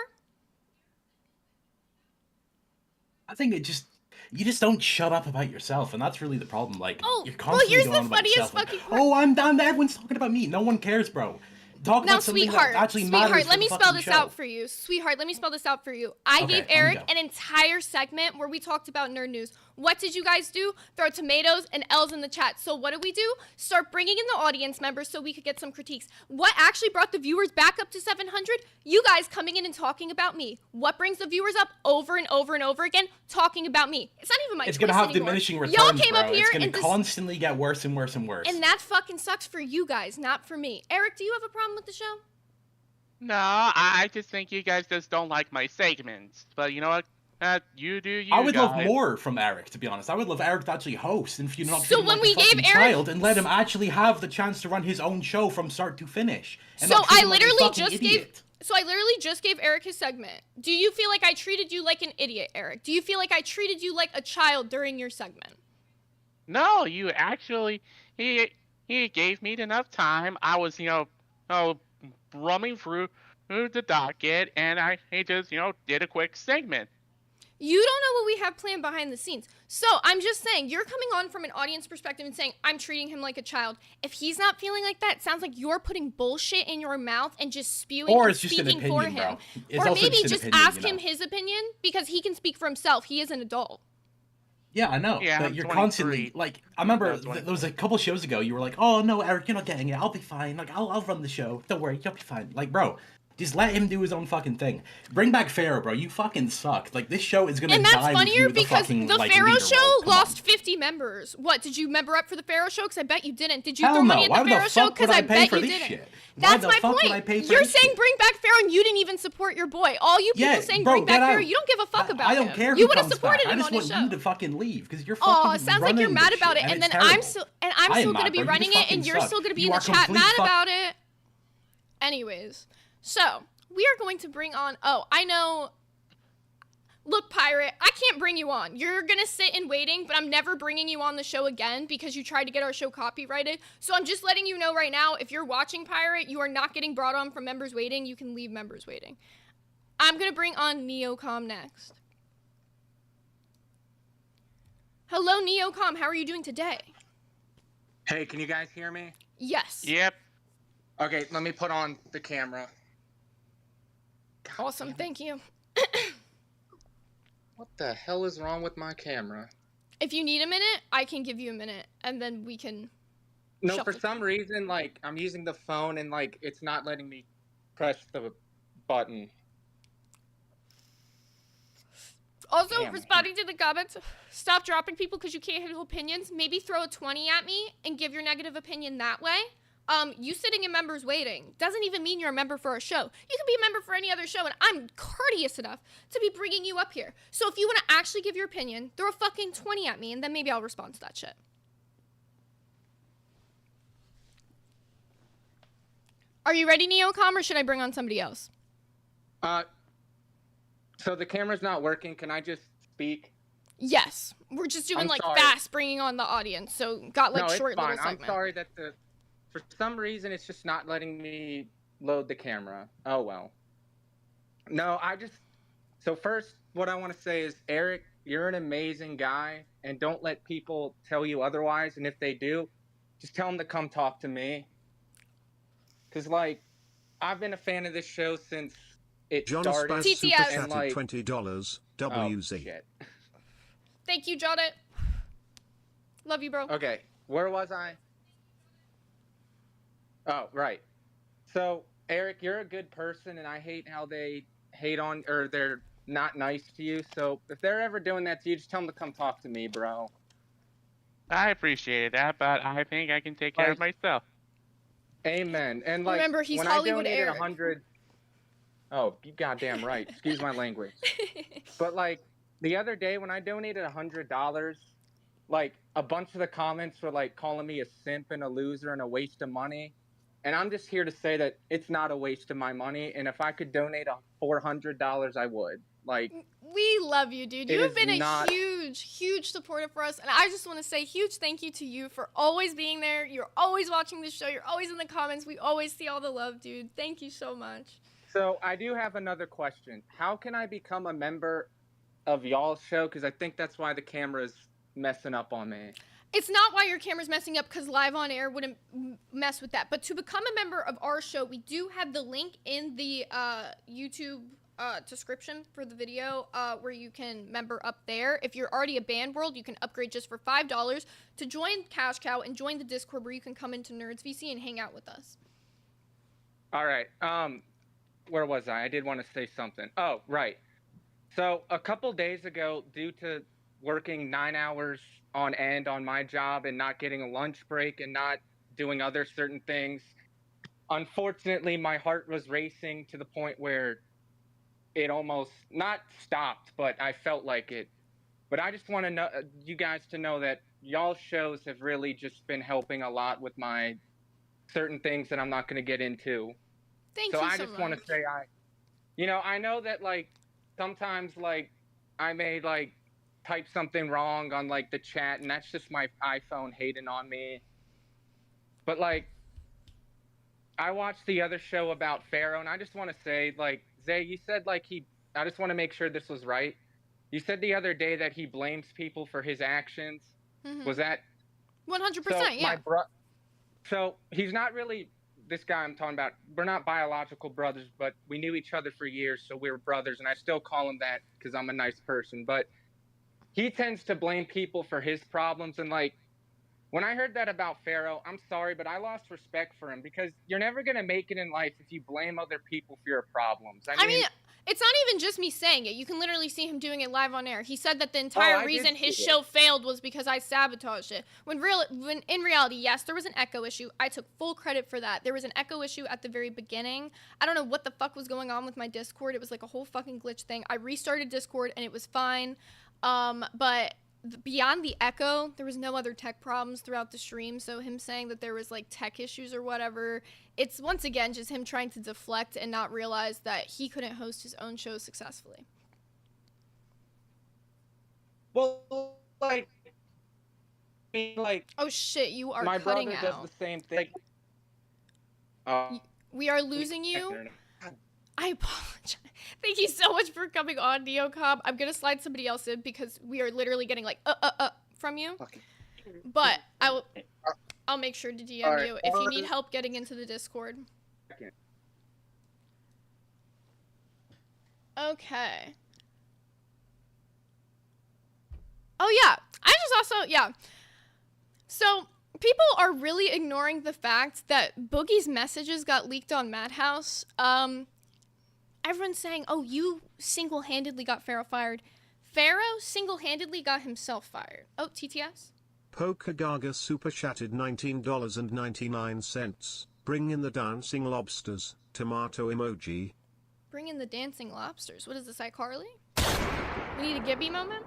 I think you just don't shut up about yourself, and that's really the problem. Like, you're well, constantly here's going the on about funniest yourself. Like, fucking oh, I'm done. Everyone's talking about me. No one cares, bro. Talk Now, about something sweetheart, that actually matters. sweetheart, for let the me spell fucking this show. out for you. Sweetheart, let me spell this out for you. I Okay, gave let me Eric go. an entire segment where we talked about nerd news. What did you guys do? Throw tomatoes and L's in the chat. So what did we do? Start bringing in the audience members so we could get some critiques. What actually brought the viewers back up to 700? You guys coming in and talking about me. What brings the viewers up over and over and over again? Talking about me. It's not even my It's choice gonna have anymore. diminishing returns, Y'all came bro. up here It's gonna and constantly get worse and worse and worse. and that fucking sucks for you guys, not for me. Eric, do you have a problem with the show? No, I just think you guys just don't like my segments. But you know what? You do you, I would love guys. more from Eric, to be honest. I would love Eric to actually host and not So treat him when like we a fucking gave Eric- child and let him actually have the chance to run his own show from start to finish. And So not treat I him like a literally fucking just idiot. gave Eric his segment. Do you feel like I treated you like an idiot, Eric? Do you feel like I treated you like a child during your segment? No, you actually he gave me enough time. I was rumming through the docket, and I just did a quick segment. You don't know what we have planned behind the scenes. So I'm just saying, you're coming on from an audience perspective and saying, I'm treating him like a child. If he's not feeling like that, it sounds like you're putting bullshit in your mouth and just spewing Or and it's just an speaking for opinion, him. bro. It's Or also maybe just an just opinion, ask you him know. his opinion because he can speak for himself. He is an adult. Yeah, I know. Yeah, but I'm you're 23. constantly like, I remember I'm 23. there was a couple shows ago. You were like, "Oh no, Eric, you're not getting it. I'll be fine. Like, I'll run the show. Don't worry, you'll be fine." Like, bro, just let him do his own fucking thing. Bring back Pharaoh, bro. You fucking suck. Like, this show is gonna And that's die with you funnier at the because fucking, the like, Pharaoh leader show role. Come on. lost 50 members. What, did you member up for the Pharaoh show? Because I bet you didn't. Did you Hell throw no. money at Why the the Pharaoh show? fuck Because would I I pay bet for you this didn't. shit? That's Why the my fuck would I point. pay for You're this saying shit? bring back Pharaoh and you didn't even support your boy. All you people Yeah, saying bro, bring back get Pharaoh, out. you don't give a fuck about I him. don't care You who would have comes supported back. him I just on his want show. you to fucking leave because you're fucking Oh, it sounds like you're running mad this about shit, it, and it's then I'm terrible. still I am gonna mad, be bro. You running just it, and fucking you're suck. still gonna be You in the are chat complete mad fuck- about it. Anyways, so we are going to bring on. Oh, I know. Look, Pirate, I can't bring you on. You're gonna sit in waiting, but I'm never bringing you on the show again because you tried to get our show copyrighted. So I'm just letting you know right now, if you're watching Pirate, you are not getting brought on from members waiting. You can leave members waiting. I'm gonna bring on Neocom next. Hello, Neocom. How are you doing today? Hey, can you guys hear me? Yes. Yep. Okay, let me put on the camera. Awesome. Thank you. What the hell is wrong with my camera? If you need a minute, I can give you a minute, and then we can. No, for some reason, like, I'm using the phone and, like, it's not letting me press the button. Also, Damn. responding to the comments, stop dropping people because you can't handle opinions. Maybe throw a 20 at me and give your negative opinion that way. You sitting in members waiting doesn't even mean you're a member for our show. You can be a member for any other show, and I'm courteous enough to be bringing you up here. So if you want to actually give your opinion, throw a fucking 20 at me, and then maybe I'll respond to that shit. Are you ready, Neocom, or should I bring on somebody else? So the camera's not working. Can I just speak? Yes. We're just doing, I'm like, sorry. fast bringing on the audience, so got, like, No, it's short fine. little segment. I'm sorry that for some reason, it's just not letting me load the camera. Oh, well. No, so first, what I want to say is, Eric, you're an amazing guy, and don't let people tell you otherwise, and if they do, just tell them to come talk to me. Because, like, I've been a fan of this show since it John started. Spaz super TTS. chatted like, $20. oh, WZ. shit. Thank you, Jodit. Love you, bro. Okay, where was I? Oh, right. So, Eric, you're a good person, and I hate how they hate on, or they're not nice to you. So, if they're ever doing that to you, just tell them to come talk to me, bro. I appreciate that, but I think I can take care of myself. Amen. And, like, Remember, he's when Hollywood I donated Eric. 100... Oh, you goddamn right. Excuse my language. But, like, the other day when I donated $100, like, a bunch of the comments were, like, calling me a simp and a loser and a waste of money. And I'm just here to say that it's not a waste of my money. And if I could donate $400, I would. Like, We love you, dude. You It have is been a not- huge supporter for us. And I just want to say huge thank you to you for always being there. You're always watching this show. You're always in the comments. We always see all the love, dude. Thank you so much. so I do have another question. How can I become a member of y'all's show? Because I think that's why the camera's messing up on me. It's not why your camera's messing up, because live on air wouldn't mess with that. But to become a member of our show, we do have the link in the YouTube description for the video where you can member up there. If you're already a Band World, you can upgrade just for $5 to join Cash Cow and join the Discord where you can come into Nerds VC and hang out with us. All right. Where was I? I did want to say something. Oh, right. So a couple days ago, due to working 9 hours on end on my job and not getting a lunch break and not doing other certain things, unfortunately, my heart was racing to the point where it almost not stopped, but I felt like it. But I just want to know you guys to know that y'all shows have really just been helping a lot with my certain things that I'm not going to get into. Thank So you I so just want to much. say I know that like sometimes like I may like type something wrong on like the chat, and that's just my iPhone hating on me. But like I watched the other show about Pharaoh, and I just want to say, like, Zay, you said like I just want to make sure this was right. You said the other day that he blames people for his actions. Was that 100%? so? Yeah. So he's not really this guy I'm talking about. We're not biological brothers, but we knew each other for years, so we were brothers, and I still call him that because I'm a nice person. But he tends to blame people for his problems, and like when I heard that about Pharaoh, I'm sorry, but I lost respect for him because you're never gonna make it in life if you blame other people for your problems. I mean, it's not even just me saying it. You can literally see him doing it live on air. He said that the Oh, entire I did reason his see it. show failed was because I sabotaged it. When in reality, yes, there was an echo issue. I took full credit for that. There was an echo issue at the very beginning. I don't know what the fuck was going on with my Discord. It was like a whole fucking glitch thing. I restarted Discord and it was fine. But beyond the echo, there was no other tech problems throughout the stream. So him saying that there was like tech issues or whatever, it's once again just him trying to deflect and not realize that he couldn't host his own show successfully. Well, like, oh shit, you are my cutting brother out. does the same thing. We are losing you. I apologize. Thank you so much for coming on, NeoCob. I'm gonna slide somebody else in because we are literally getting like from you. But I'll make sure to DM you if you need help getting into the Discord. Okay. Oh yeah, I just also So people are really ignoring the fact that Boogie's messages got leaked on Madhouse. Everyone's saying, "Oh, you single-handedly got Pharaoh fired." Pharaoh single-handedly got himself fired. Oh, TTS. Pokagaga super chatted $19.99. Bring in the dancing lobsters. Tomato emoji. Bring in the dancing lobsters. What is this, iCarly? We need a Gibby moment?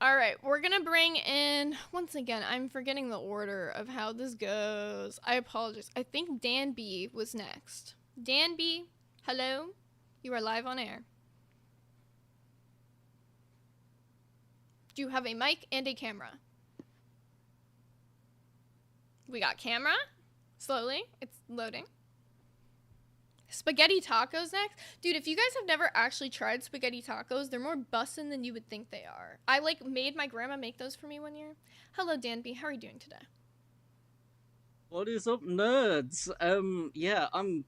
Alright, we're gonna bring in, once again, I'm forgetting the order of how this goes. I apologize. I think Dan B was next. Dan B, hello? You are live on air. Do you have a mic and a camera? We got camera. Slowly, it's loading. Spaghetti tacos next? Dude, if you guys have never actually tried spaghetti tacos, they're more bussin' than you would think they are. I made my grandma make those for me one year. Hello, Dan B. How are you doing today? What is up, nerds? Yeah, I'm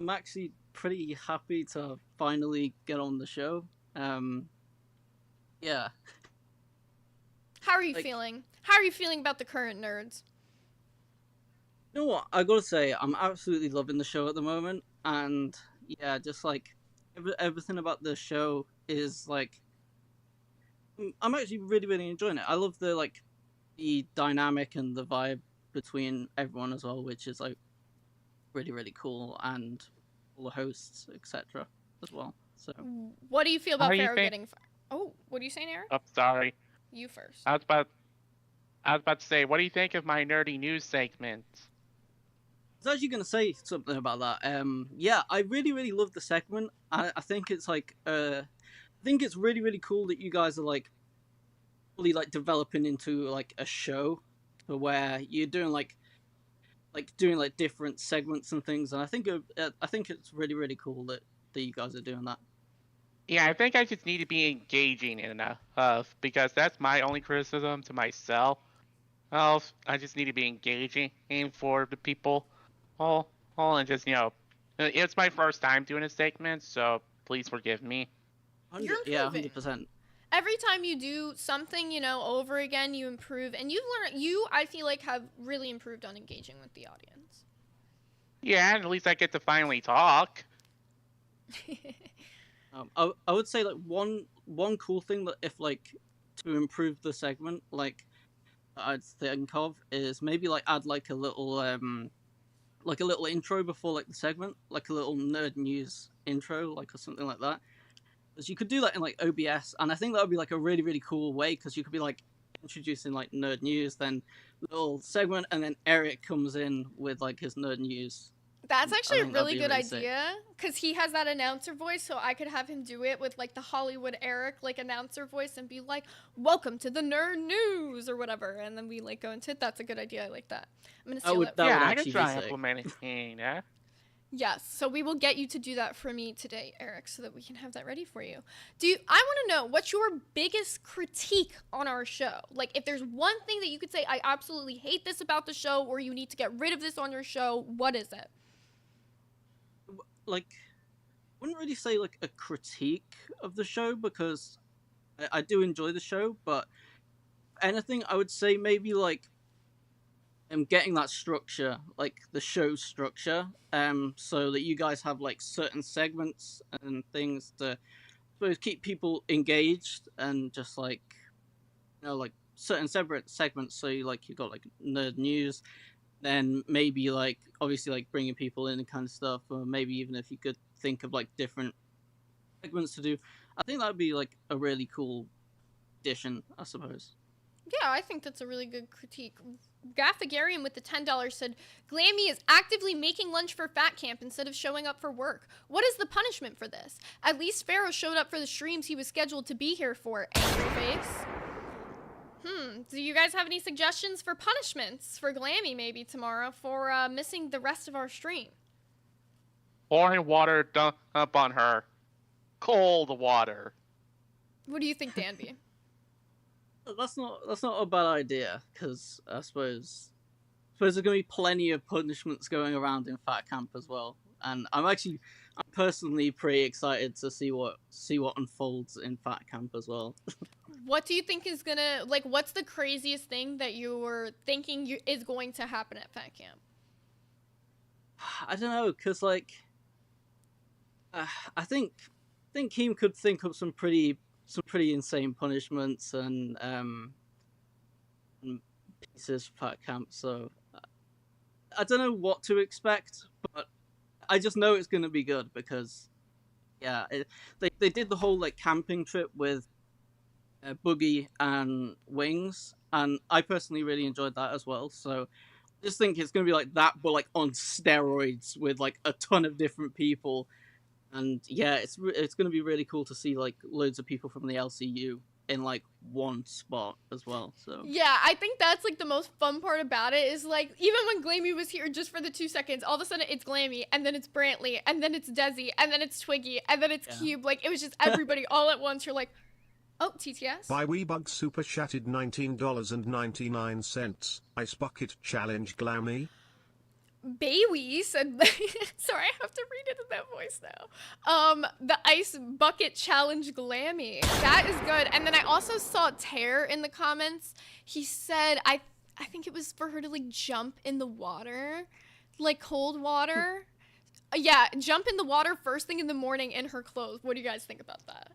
actually pretty happy to finally get on the show. Yeah. How are you feeling? How are you feeling about the current nerds? You know what? I gotta say, I'm absolutely loving the show at the moment, and yeah, just like everything about the show is like, I'm actually really enjoying it. I love the dynamic and the vibe between everyone as well, which is like really cool, and all the hosts, etc. as well. So, what do you feel about How do you Pharaoh think- getting fired? Oh, what are you saying, Eric? I'm sorry. You first. I was about to say, what do you think of my nerdy news segment? I was actually going to say something about that. Yeah, I really love the segment. I think it's like, I think it's really cool that you guys are like, really like developing into like a show, to where you're doing like doing like different segments and things. And I think it's really cool that you guys are doing that. Yeah, I think I just need to be engaging enough, because that's my only criticism to myself. I just need to be engaging for the people. And just, it's my first time doing a segment, so please forgive me. You're improving. 100%. Every time you do something, over again, you improve. And I feel like, have really improved on engaging with the audience. Yeah, and at least I get to finally talk. I would say like one cool thing that if like to improve the segment, like I'd think of is maybe like add like a little like a little intro before like the segment, like a little nerd news intro, like or something like that. Because you could do that in like OBS, and I think that would be like a really really cool way because you could be like introducing like nerd news, then little segment, and then Eric comes in with like his nerd news. That's actually a think that'd really be good really sick. idea because he has that announcer voice, so I could have him do it with like the Hollywood Eric like announcer voice and be like, "Welcome to the nerd news" or whatever, and then we like go into it. That's a good idea. I like that. I'm gonna steal it. Yeah, I can try implementing that. Yes, so we will get you to do that for me today, Eric, so that we can have that ready for you. I want to know what's your biggest critique on our show? Like, if there's one thing that you could say, I absolutely hate this about the show, or you need to get rid of this on your show, what is it? Like, I wouldn't really say like a critique of the show because I do enjoy the show, but anything I would say maybe like getting that structure, like the show structure, so that you guys have like certain segments and things to, I suppose, keep people engaged and just like, like certain separate segments. So you like you got like nerd news, then maybe like obviously like bringing people in and kind of stuff, or maybe even if you could think of like different segments to do, I think that would be like a really cool addition, I suppose. Yeah, I think that's a really good critique. Gaffagarian with the $10 said, Glamy is actively making lunch for Fat Camp instead of showing up for work. What is the punishment for this? At least Pharaoh showed up for the streams he was scheduled to be here for, angry face. Do you guys have any suggestions for punishments for Glamy maybe tomorrow for missing the rest of our stream? Pouring water dump on her. Cold water. What do you think, Danby? That's not a bad idea because I suppose there's gonna be plenty of punishments going around in Fat Camp as well, and I'm personally pretty excited to see what unfolds in Fat Camp as well. What do you think is gonna what's the craziest thing that you were thinking is going to happen at Fat Camp? I don't know, cause like I think Keem could think of some pretty insane punishments and pieces for Fat Camp. So I don't know what to expect, but I just know it's going to be good because they did the whole like camping trip with Boogie and Wings, and I personally really enjoyed that as well. So I just think it's going to be like that, but like on steroids with like a ton of different people. And yeah, it's going to be really cool to see like loads of people from the LCU in like one spot as well. So yeah, I think that's like the most fun part about it is like even when Glamy was here just for the 2 seconds, all of a sudden it's Glamy and then it's Brantley and then it's Desi and then it's Twiggy and then it's Cube. Like it was just everybody all at once. You're like, oh, TTS. By Weebug super chatted $19.99. Ice bucket challenge Glamy. Bailey said, sorry, I have to read it in that voice now. The ice bucket challenge Glamy. That is good. And then I also saw Tear in the comments. He said, I think it was for her to like jump in the water, like cold water. Yeah, jump in the water first thing in the morning in her clothes. What do you guys think about that?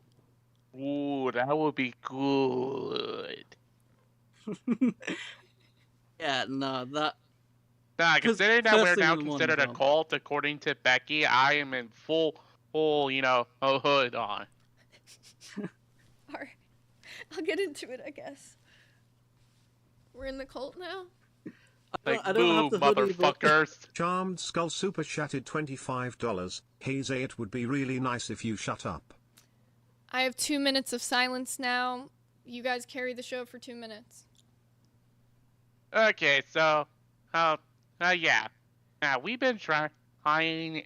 Ooh, that would be good. Yeah, no, that. Nah, considering that we're now considered a cult, according to Becky, I am in full, hood on. Alright. I'll get into it, I guess. We're in the cult now? Like, boo, motherfuckers. Charmed Skull super chatted $25. Haze, it would be really nice if you shut up. I have 2 minutes of silence now. You guys carry the show for 2 minutes. Okay, so, yeah. We've been trying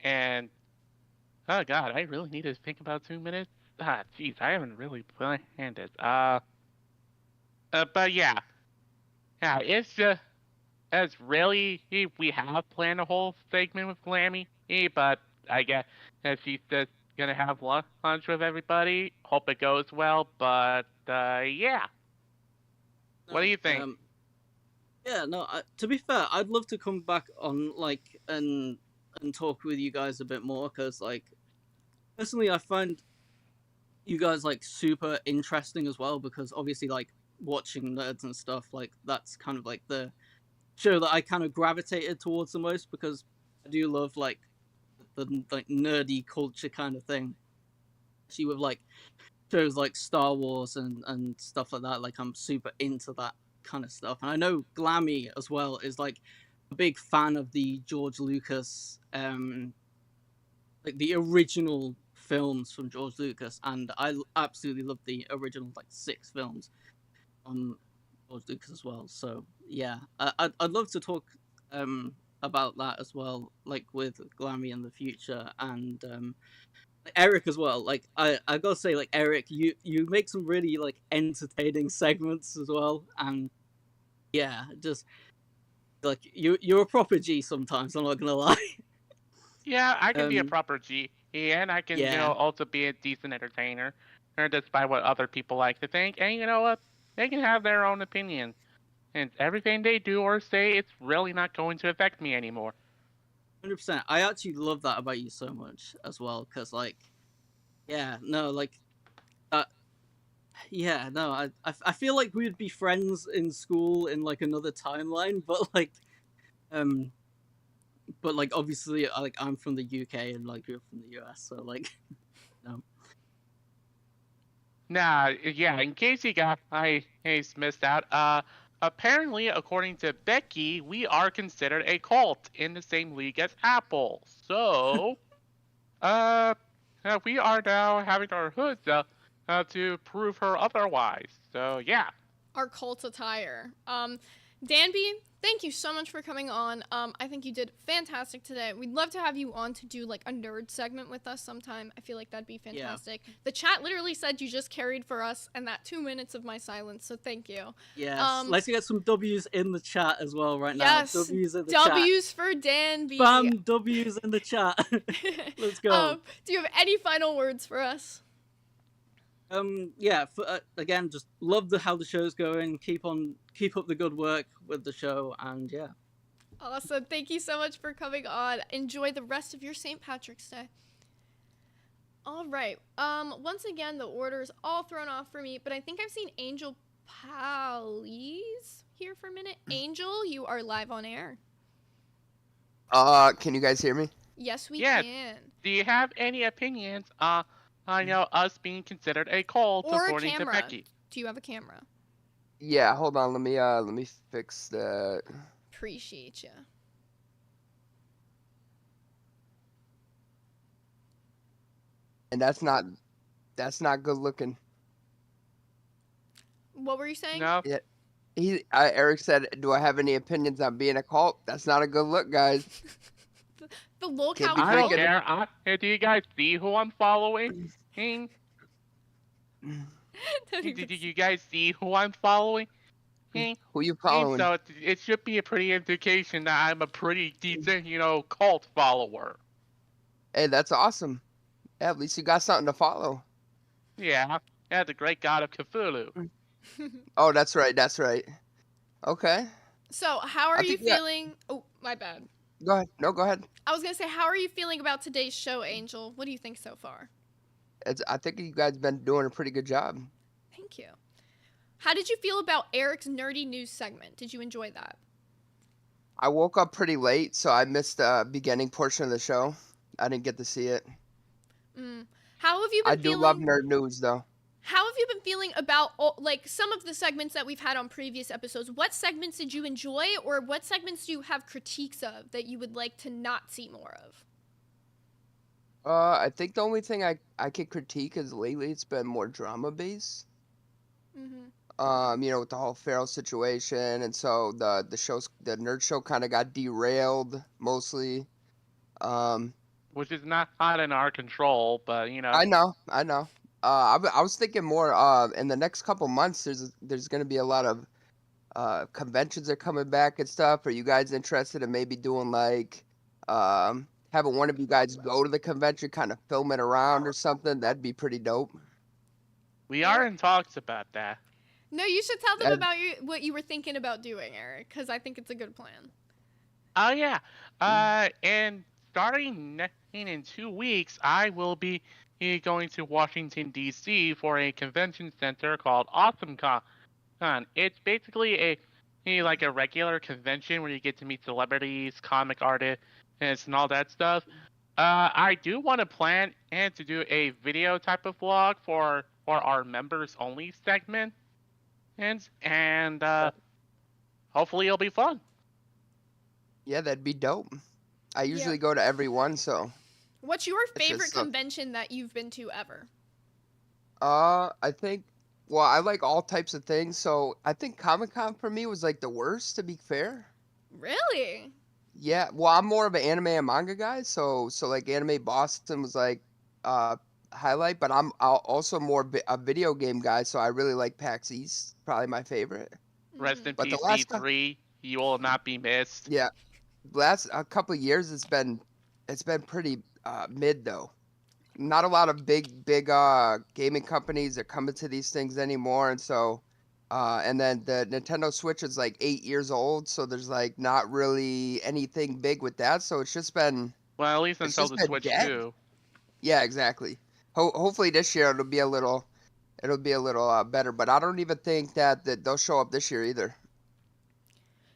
and... Oh god, I really need to think about 2 minutes? Ah, jeez, I haven't really planned it. But yeah. Yeah, it's just... we have planned a whole segment with Glamy, but I guess she's just gonna have lunch with everybody. Hope it goes well, but, yeah. What do you think? Yeah, no, to be fair, I'd love to come back on, like, and talk with you guys a bit more, because, like, personally, I find you guys, like, super interesting as well, because obviously, like, watching nerds and stuff, like, that's kind of, like, the show that I kind of gravitated towards the most, because I do love like the like nerdy culture kind of thing. She with like shows like Star Wars and stuff like that. Like I'm super into that kind of stuff. And I know Glamy as well is like a big fan of the George Lucas, like the original films from George Lucas, and I absolutely love the original like 6 films on George Lucas as well. So yeah, I'd love to talk about that as well, like with Glamy in the future, and Eric as well. Like I gotta say, like Eric, you make some really like entertaining segments as well, and yeah, just like you're a proper G sometimes. I'm not gonna lie. Yeah, I can be a proper G, and I can, yeah. also be a decent entertainer, despite what other people like to think. And you know what? They can have their own opinion, and everything they do or say, it's really not going to affect me anymore. 100%. I actually love that about you so much as well, because like, yeah, no, like, yeah, no, I feel like we'd be friends in school in like another timeline, but like obviously, like I'm from the UK and like you're from the US, so like, no. Nah, yeah, in case you guys missed out, apparently, according to Becky, we are considered a cult in the same league as Apple. So, we are now having our hoods up to prove her otherwise. So, yeah. Our cult attire. Danby, thank you so much for coming on. I think you did fantastic today. We'd love to have you on to do like a nerd segment with us sometime. I feel like that'd be fantastic. Yeah. The chat literally said you just carried for us and that 2 minutes of my silence, so thank you. Yes, let's get some W's in the chat as well right now. Yes, W's in the W's chat. for Danby. Bam, W's in the chat. Let's go. Do you have any final words for us? Yeah, again, just love how the show's going. Keep up the good work with the show, and yeah. Awesome. Thank you so much for coming on. Enjoy the rest of your St. Patrick's Day. All right. Once again, the order's all thrown off for me, but I think I've seen Angel Pallies here for a minute. Angel, you are live on air. Can you guys hear me? Yes, we can. Do you have any opinions I know us being considered a cult or according a camera. to Becky? Do you have a camera? Yeah, hold on. Let me fix that. Appreciate you. And that's not good looking. What were you saying? No. Yeah. Eric said, "Do I have any opinions on being a cult?" That's not a good look, guys. The look Can't how I don't care. Do you guys see who I'm following? Did you guys see who I'm following? Who you following? So it should be a pretty indication that I'm a pretty decent, cult follower. Hey, that's awesome. Yeah, at least you got something to follow. Yeah, the great god of Cthulhu. Oh, that's right. That's right. Okay. So, how are you feeling? Oh, my bad. Go ahead. No, go ahead. I was gonna say, how are you feeling about today's show, Angel? What do you think so far? I think you guys been doing a pretty good job. Thank you. How did you feel about Eric's nerdy news segment? Did you enjoy that? I woke up pretty late, so I missed the beginning portion of the show. I didn't get to see it. How have you been feeling? I do love nerd news, though. How have you been feeling about some of the segments that we've had on previous episodes? What segments did you enjoy, or what segments do you have critiques of that you would like to not see more of? I think the only thing I could critique is lately it's been more drama based. With the whole Pharaoh situation, and so the nerd show kind of got derailed mostly. Which is not in our control, but I know. I was thinking more in the next couple months. There's going to be a lot of conventions are coming back and stuff. Are you guys interested in maybe doing like having one of you guys go to the convention, kind of film it around or something? That'd be pretty dope. We are in talks about that. No, you should tell them about what you were thinking about doing, Eric, because I think it's a good plan. Oh yeah, and starting in 2 weeks, I will be going to Washington D.C. for a convention center called AwesomeCon. It's basically a regular convention where you get to meet celebrities, comic artists, and all that stuff. I do want to plan and to do a video type of vlog for our members only segment, and hopefully it'll be fun. Yeah, that'd be dope. I Yeah. usually go to every one, so. What's your It's just favorite so- convention that you've been to ever? I think, well, I like all types of things, so I think Comic-Con for me was like the worst, to be fair. Really? Yeah, well, I'm more of an anime and manga guy, so like Anime Boston was like highlight, but I'm also more a video game guy, so I really like PAX East, probably my favorite. Rest in But the peace, last E3. You will not be missed. Yeah, last a couple of years it's been pretty mid though. Not a lot of big gaming companies are coming to these things anymore, and so and then the Nintendo Switch is like 8 years old, so there's like not really anything big with that, so it's just been Well, at least it's until just the been Switch dead. 2. Yeah, exactly. Hopefully this year it'll be a little better, but I don't even think that they'll show up this year either.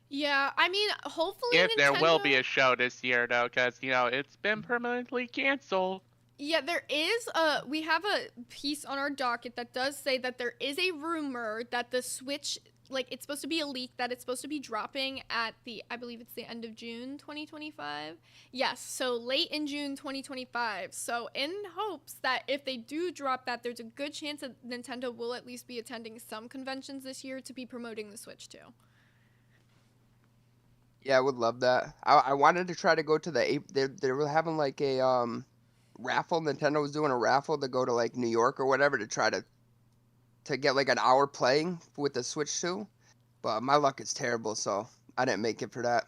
Yeah, I mean, hopefully If there will Nintendo- be a show this year, though, because, it's been permanently canceled. Yeah, there is we have a piece on our docket that does say that there is a rumor that the Switch, like, it's supposed to be a leak that it's supposed to be dropping at I believe it's the end of June 2025. Yes, so late in June 2025. So in hopes that if they do drop that, there's a good chance that Nintendo will at least be attending some conventions this year to be promoting the Switch too. Yeah, I would love that. I wanted to try to go to they were having like a raffle. Nintendo was doing a raffle to go to like New York or whatever to try to get like an hour playing with the Switch 2. But my luck is terrible, so I didn't make it for that.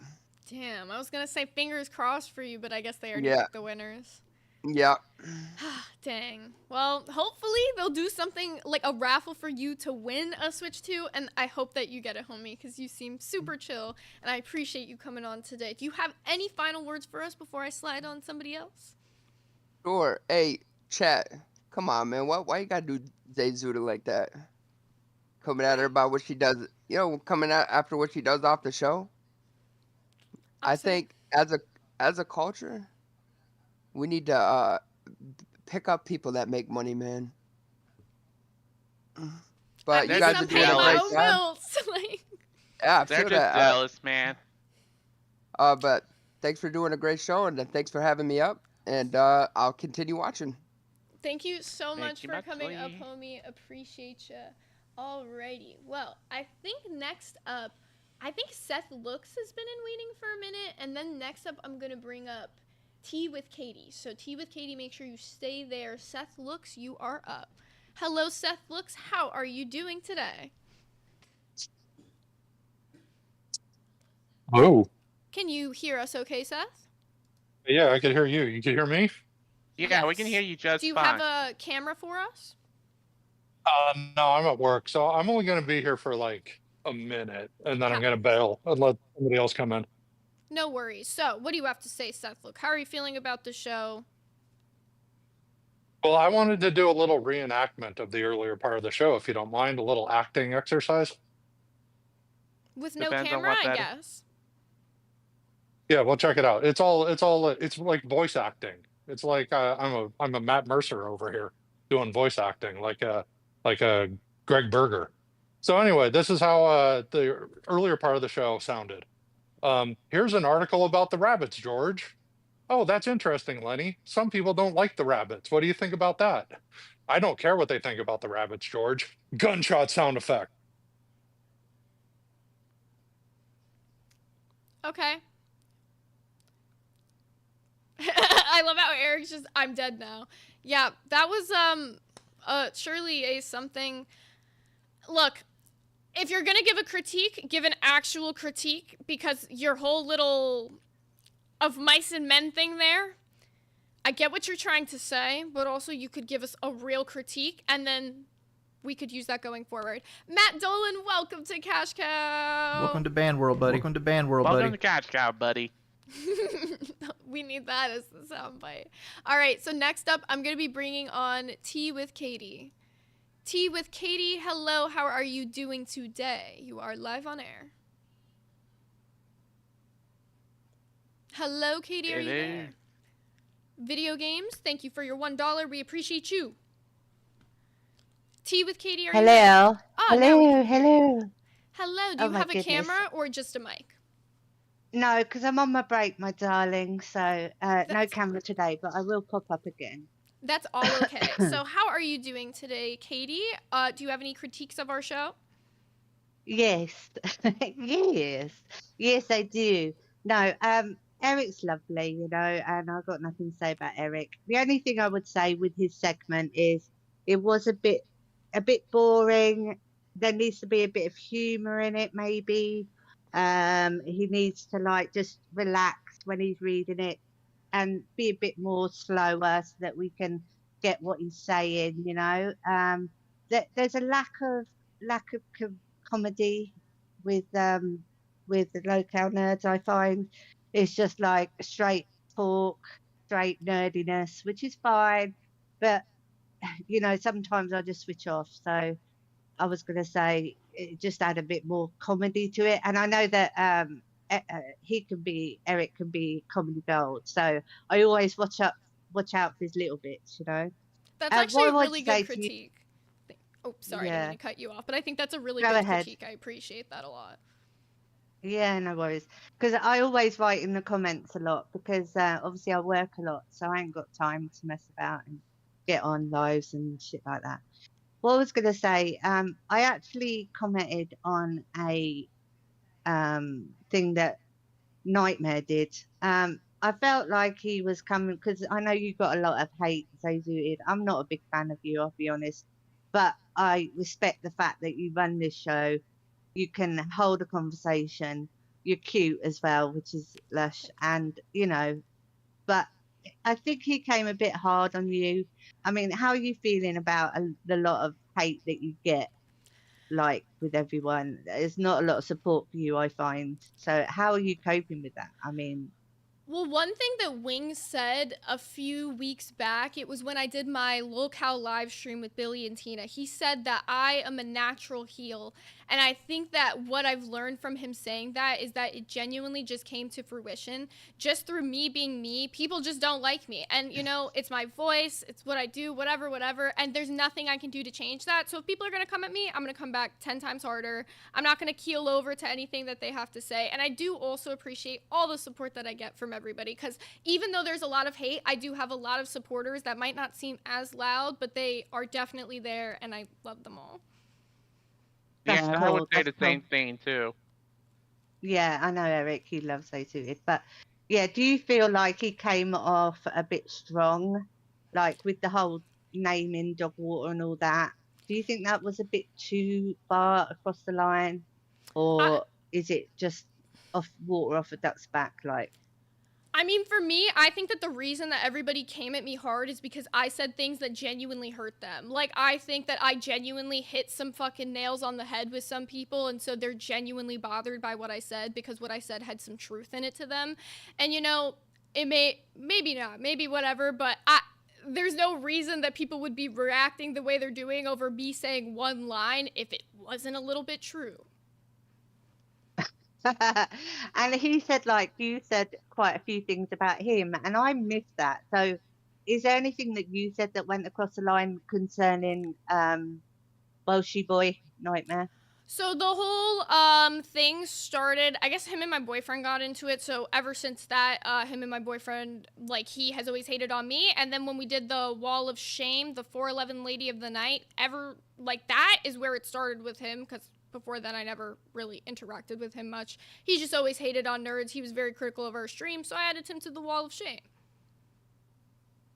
Damn, I was gonna say fingers crossed for you, but I guess they already Yeah. picked the winners. Yeah. Dang. Well, hopefully they'll do something like a raffle for you to win a Switch 2, and I hope that you get it, homie, because you seem super chill, and I appreciate you coming on today. Do you have any final words for us before I slide on somebody else? Sure. Hey, chat. Come on, man. Why you gotta do Zayzuda like that? Coming at her about what she does. Coming out after what she does off the show. I think as a culture, we need to pick up people that make money, man. But you guys are doing a great job. Yeah, I They're feel just that. jealous, man. But thanks for doing a great show, and thanks for having me up. And I'll continue watching. Thank you so much you for much, coming up, Lee. homie. Appreciate ya. Alrighty. Well, I think next up, Seth Looks has been in waiting for a minute, and then next up, I'm gonna bring up Tea with Katie. So Tea with Katie, make sure you stay there. Seth Looks, you are up. Hello, Seth Looks. How are you doing today? Hello. Can you hear us okay, Seth? Yeah, I can hear you. You can hear me? Yeah, we can hear you just Do you fine. have a camera for us? No, I'm at work, so I'm only going to be here for like a minute, and then I'm going to bail and let somebody else come in. No worries. So, what do you have to say, Seth? Look, how are you feeling about the show? Well, I wanted to do a little reenactment of the earlier part of the show, if you don't mind, a little acting exercise. With no Depends on camera, what I that is. guess. Yeah, well, check it out. It's like voice acting. It's like I'm a Matt Mercer over here doing voice acting, like a Greg Berger. So anyway, this is how the earlier part of the show sounded. Here's an article about the rabbits, George. Oh, that's interesting, Lenny. Some people don't like the rabbits. What do you think about that? I don't care what they think about the rabbits, George. Gunshot sound effect. Okay. I love how Eric's just, I'm dead now. Yeah, that was surely a something. Look, if you're gonna give a critique, give an actual critique, because your whole little of mice and men thing there, I get what you're trying to say, but also you could give us a real critique, and then we could use that going forward. Matt Dolan, welcome to Cash Cow. Welcome to Band World, buddy. Welcome to Band World, Welcome buddy. to Cash Cow, buddy. We need that as the soundbite. All right, so next up, I'm going to be bringing on Tea with Katie. Tea with Katie, hello, how are you doing today? You are live on air. Hello, Katie. Are you there? Video games. Thank you for your $1. We appreciate you. Tea with Katie. Are you there? Hello. Oh, now we Hello. can hear you. Hello. Hello. Do Oh you my have a goodness. camera or just a mic? No, because I'm on my break, my darling. So no camera today, but I will pop up again. That's all okay. So how are you doing today, Katie? Do you have any critiques of our show? Yes. Yes, I do. No, Eric's lovely, you know, and I've got nothing to say about Eric. The only thing I would say with his segment is it was a bit boring. There needs to be a bit of humor in it, maybe. He needs to like just relax when he's reading it and be a bit more slower so that we can get what he's saying, you know. There's a lack of comedy with the local nerds. I find it's just like straight talk, straight nerdiness, which is fine, but you know, sometimes I just switch off. So I was going to say it just add a bit more comedy to it. And I know that Eric can be comedy gold. So I always watch out for his little bits, you know. That's actually a what I really wanted to say good to you- critique. Oh, sorry, I didn't Yeah. mean to cut you off, but I think that's a really Go good ahead. critique. I appreciate that a lot. Yeah, no worries. Because I always write in the comments a lot because obviously I work a lot, so I ain't got time to mess about and get on lives and shit like that. What I was going to say, I actually commented on a thing that Nightmare did. I felt like he was coming because I know you got a lot of hate, Zayzooted. I'm not a big fan of you, I'll be honest, but I respect the fact that you run this show. You can hold a conversation. You're cute as well, which is lush, and you know. But I think he came a bit hard on you. I mean, how are you feeling about the lot of hate that you get? Like with everyone, there's not a lot of support for you, I find. So how are you coping with that? I mean, Well, one thing that Wings said a few weeks back, it was when I did my locale live stream with Billy and Tina. He said that I am a natural heel. And I think that what I've learned from him saying that is that it genuinely just came to fruition. Just through me being me, people just don't like me. And, you know, it's my voice, it's what I do, whatever. And there's nothing I can do to change that. So if people are going to come at me, I'm going to come back 10 times harder. I'm not going to keel over to anything that they have to say. And I do also appreciate all the support that I get from everybody, because even though there's a lot of hate, I do have a lot of supporters that might not seem as loud, but they are definitely there, and I love them all. Yeah, I would say the same thing too. Yeah, I know Eric, he loves Zayzooted, but yeah, do you feel like he came off a bit strong, like with the whole naming dog water and all that? Do you think that was a bit too far across the line, or is it just off water off a duck's back? Like, I mean, for me, I think that the reason that everybody came at me hard is because I said things that genuinely hurt them. Like, I think that I genuinely hit some fucking nails on the head with some people, and so they're genuinely bothered by what I said because what I said had some truth in it to them. And, you know, it maybe not, maybe whatever, but there's no reason that people would be reacting the way they're doing over me saying one line if it wasn't a little bit true. and he said, like, you said quite a few things about him, and I missed that. So, is there anything that you said that went across the line concerning Welshie Boy Nightmare? So the whole thing started, I guess him and my boyfriend got into it. So ever since that, him and my boyfriend, like, he has always hated on me. And then when we did the Wall of Shame, the 411 Lady of the Night, that is where it started with him, because before then I never really interacted with him much. He just always hated on nerds. He was very critical of our stream, so I added him to the Wall of Shame.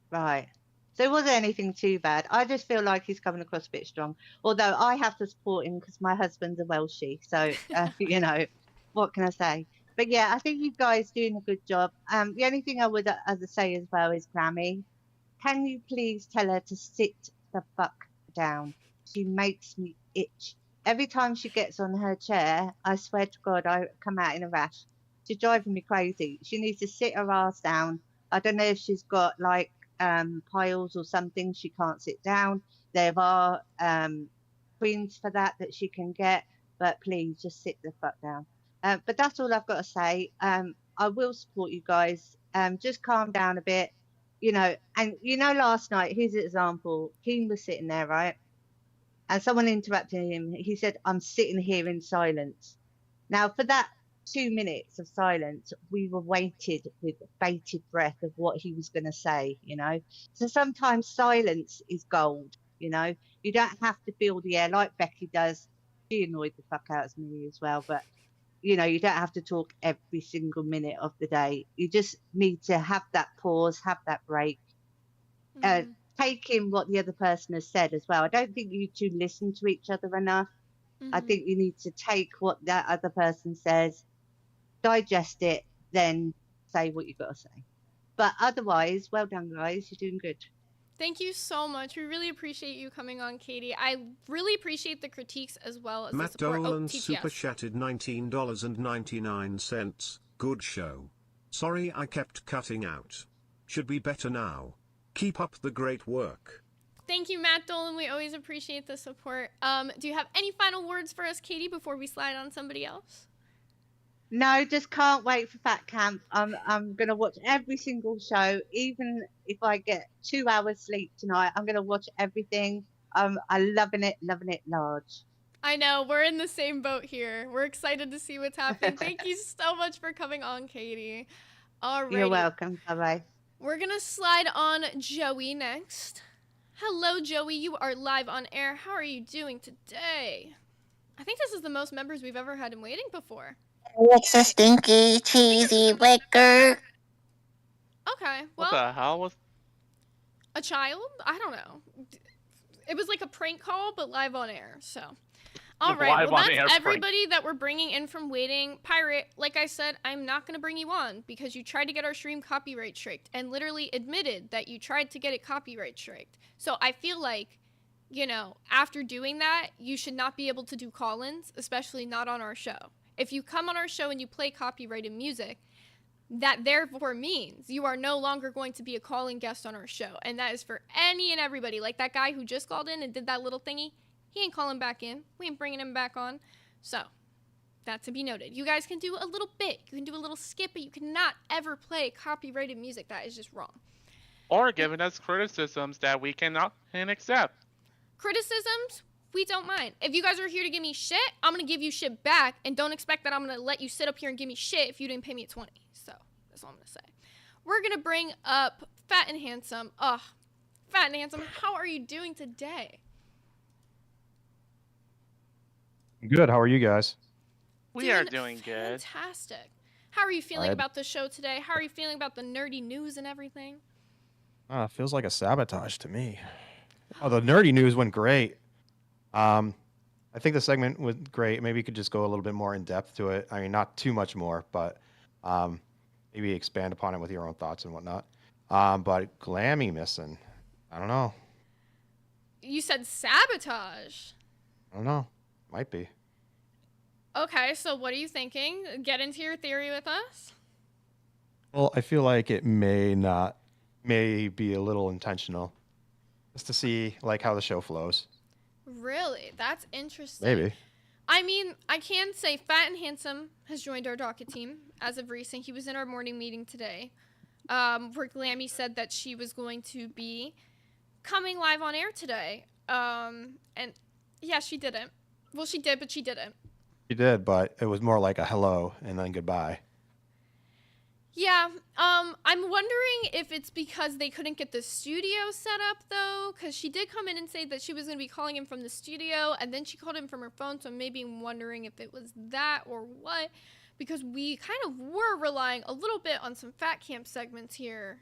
Right. So it wasn't anything too bad. I just feel like he's coming across a bit strong. Although I have to support him because my husband's a Welshie. So, you know, what can I say? But yeah, I think you guys doing a good job. The only thing I would say as well is Glamy. Can you please tell her to sit the fuck down? She makes me itch. Every time she gets on her chair, I swear to God, I come out in a rash. She's driving me crazy. She needs to sit her ass down. I don't know if she's got like piles or something. She can't sit down. There are queens for that she can get, but please just sit the fuck down. But that's all I've got to say. I will support you guys. Just calm down a bit, you know. And you know, last night, here's an example. Keen was sitting there, right? And someone interrupted him. He said, "I'm sitting here in silence." Now, for that 2 minutes of silence, we were waited with bated breath of what he was going to say, you know. So sometimes silence is gold, you know. You don't have to fill the air like Becky does. She annoyed the fuck out of me as well, but you know, you don't have to talk every single minute of the day. You just need to have that pause, have that break, take in what the other person has said as well. I don't think you two listen to each other enough. I think you need to take what that other person says, digest it, then say what you've got to say. But otherwise, well done, guys. You're doing good. Thank you so much. We really appreciate you coming on, Katie. I really appreciate the critiques as well as Matt the support. Dolan TTS. super chatted $19.99. Good show. Sorry I kept cutting out. Should be better now. Keep up the great work. Thank you, Matt Dolan. We always appreciate the support. Do you have any final words for us, Katie, before we slide on somebody else? No, just can't wait for Fat Camp. I'm gonna watch every single show, even if I get 2 hours sleep tonight. I'm gonna watch everything. I'm loving it large. I know, we're in the same boat here. We're excited to see what's happening. Thank you so much for coming on, Katie. Alrighty. You're welcome. Bye-bye. We're gonna slide on Joey next. Hello, Joey. You are live on air. How are you doing today? I think this is the most members we've ever had in waiting before. It's a stinky, cheesy wicker. Okay, well. What the hell was... A child? I don't know. It was like a prank call, but live on air, so. All right, well, that's everybody that we're bringing in from waiting. Pirate, like I said, I'm not going to bring you on because you tried to get our stream copyright striked and literally admitted that you tried to get it copyright striked. So I feel like, you know, after doing that, you should not be able to do call-ins, especially not on our show. If you come on our show and you play copyrighted music, that therefore means you are no longer going to be a calling guest on our show. And that is for any and everybody. Like that guy who just called in and did that little thingy. He ain't calling back in. We ain't bringing him back on. So, that to be noted. You guys can do a little bit. You can do a little skip, but you cannot ever play copyrighted music. That is just wrong. Or giving us criticisms that we cannot accept. Criticisms? We don't mind. If you guys are here to give me shit, I'm going to give you shit back. And don't expect that I'm going to let you sit up here and give me shit if you didn't pay me a 20. So, that's all I'm going to say. We're going to bring up Fat and Handsome. Ugh. Fat and Handsome, how are you doing today? Good. How are you guys? We are doing good. Fantastic. How are you feeling about the show today? How are you feeling about the nerdy news and everything? Feels like a sabotage to me. Oh, the nerdy news went great. I think the segment was great. Maybe you could just go a little bit more in depth to it. I mean, not too much more, but maybe expand upon it with your own thoughts and whatnot. But Glamy missing. I don't know. You said sabotage. I don't know. Might be. Okay, so what are you thinking? Get into your theory with us? Well, I feel like it may be a little intentional. Just to see like how the show flows. Really? That's interesting. Maybe. I mean, I can say Fat and Handsome has joined our docket team as of recent. He was in our morning meeting today, where Glamy said that she was going to be coming live on air today. And yeah, she didn't. Well, she did, but she didn't. She did, but it was more like a hello and then goodbye. Yeah, I'm wondering if it's because they couldn't get the studio set up, though, because she did come in and say that she was going to be calling him from the studio, and then she called him from her phone, so maybe I'm wondering if it was that or what, because we kind of were relying a little bit on some Fat Camp segments here.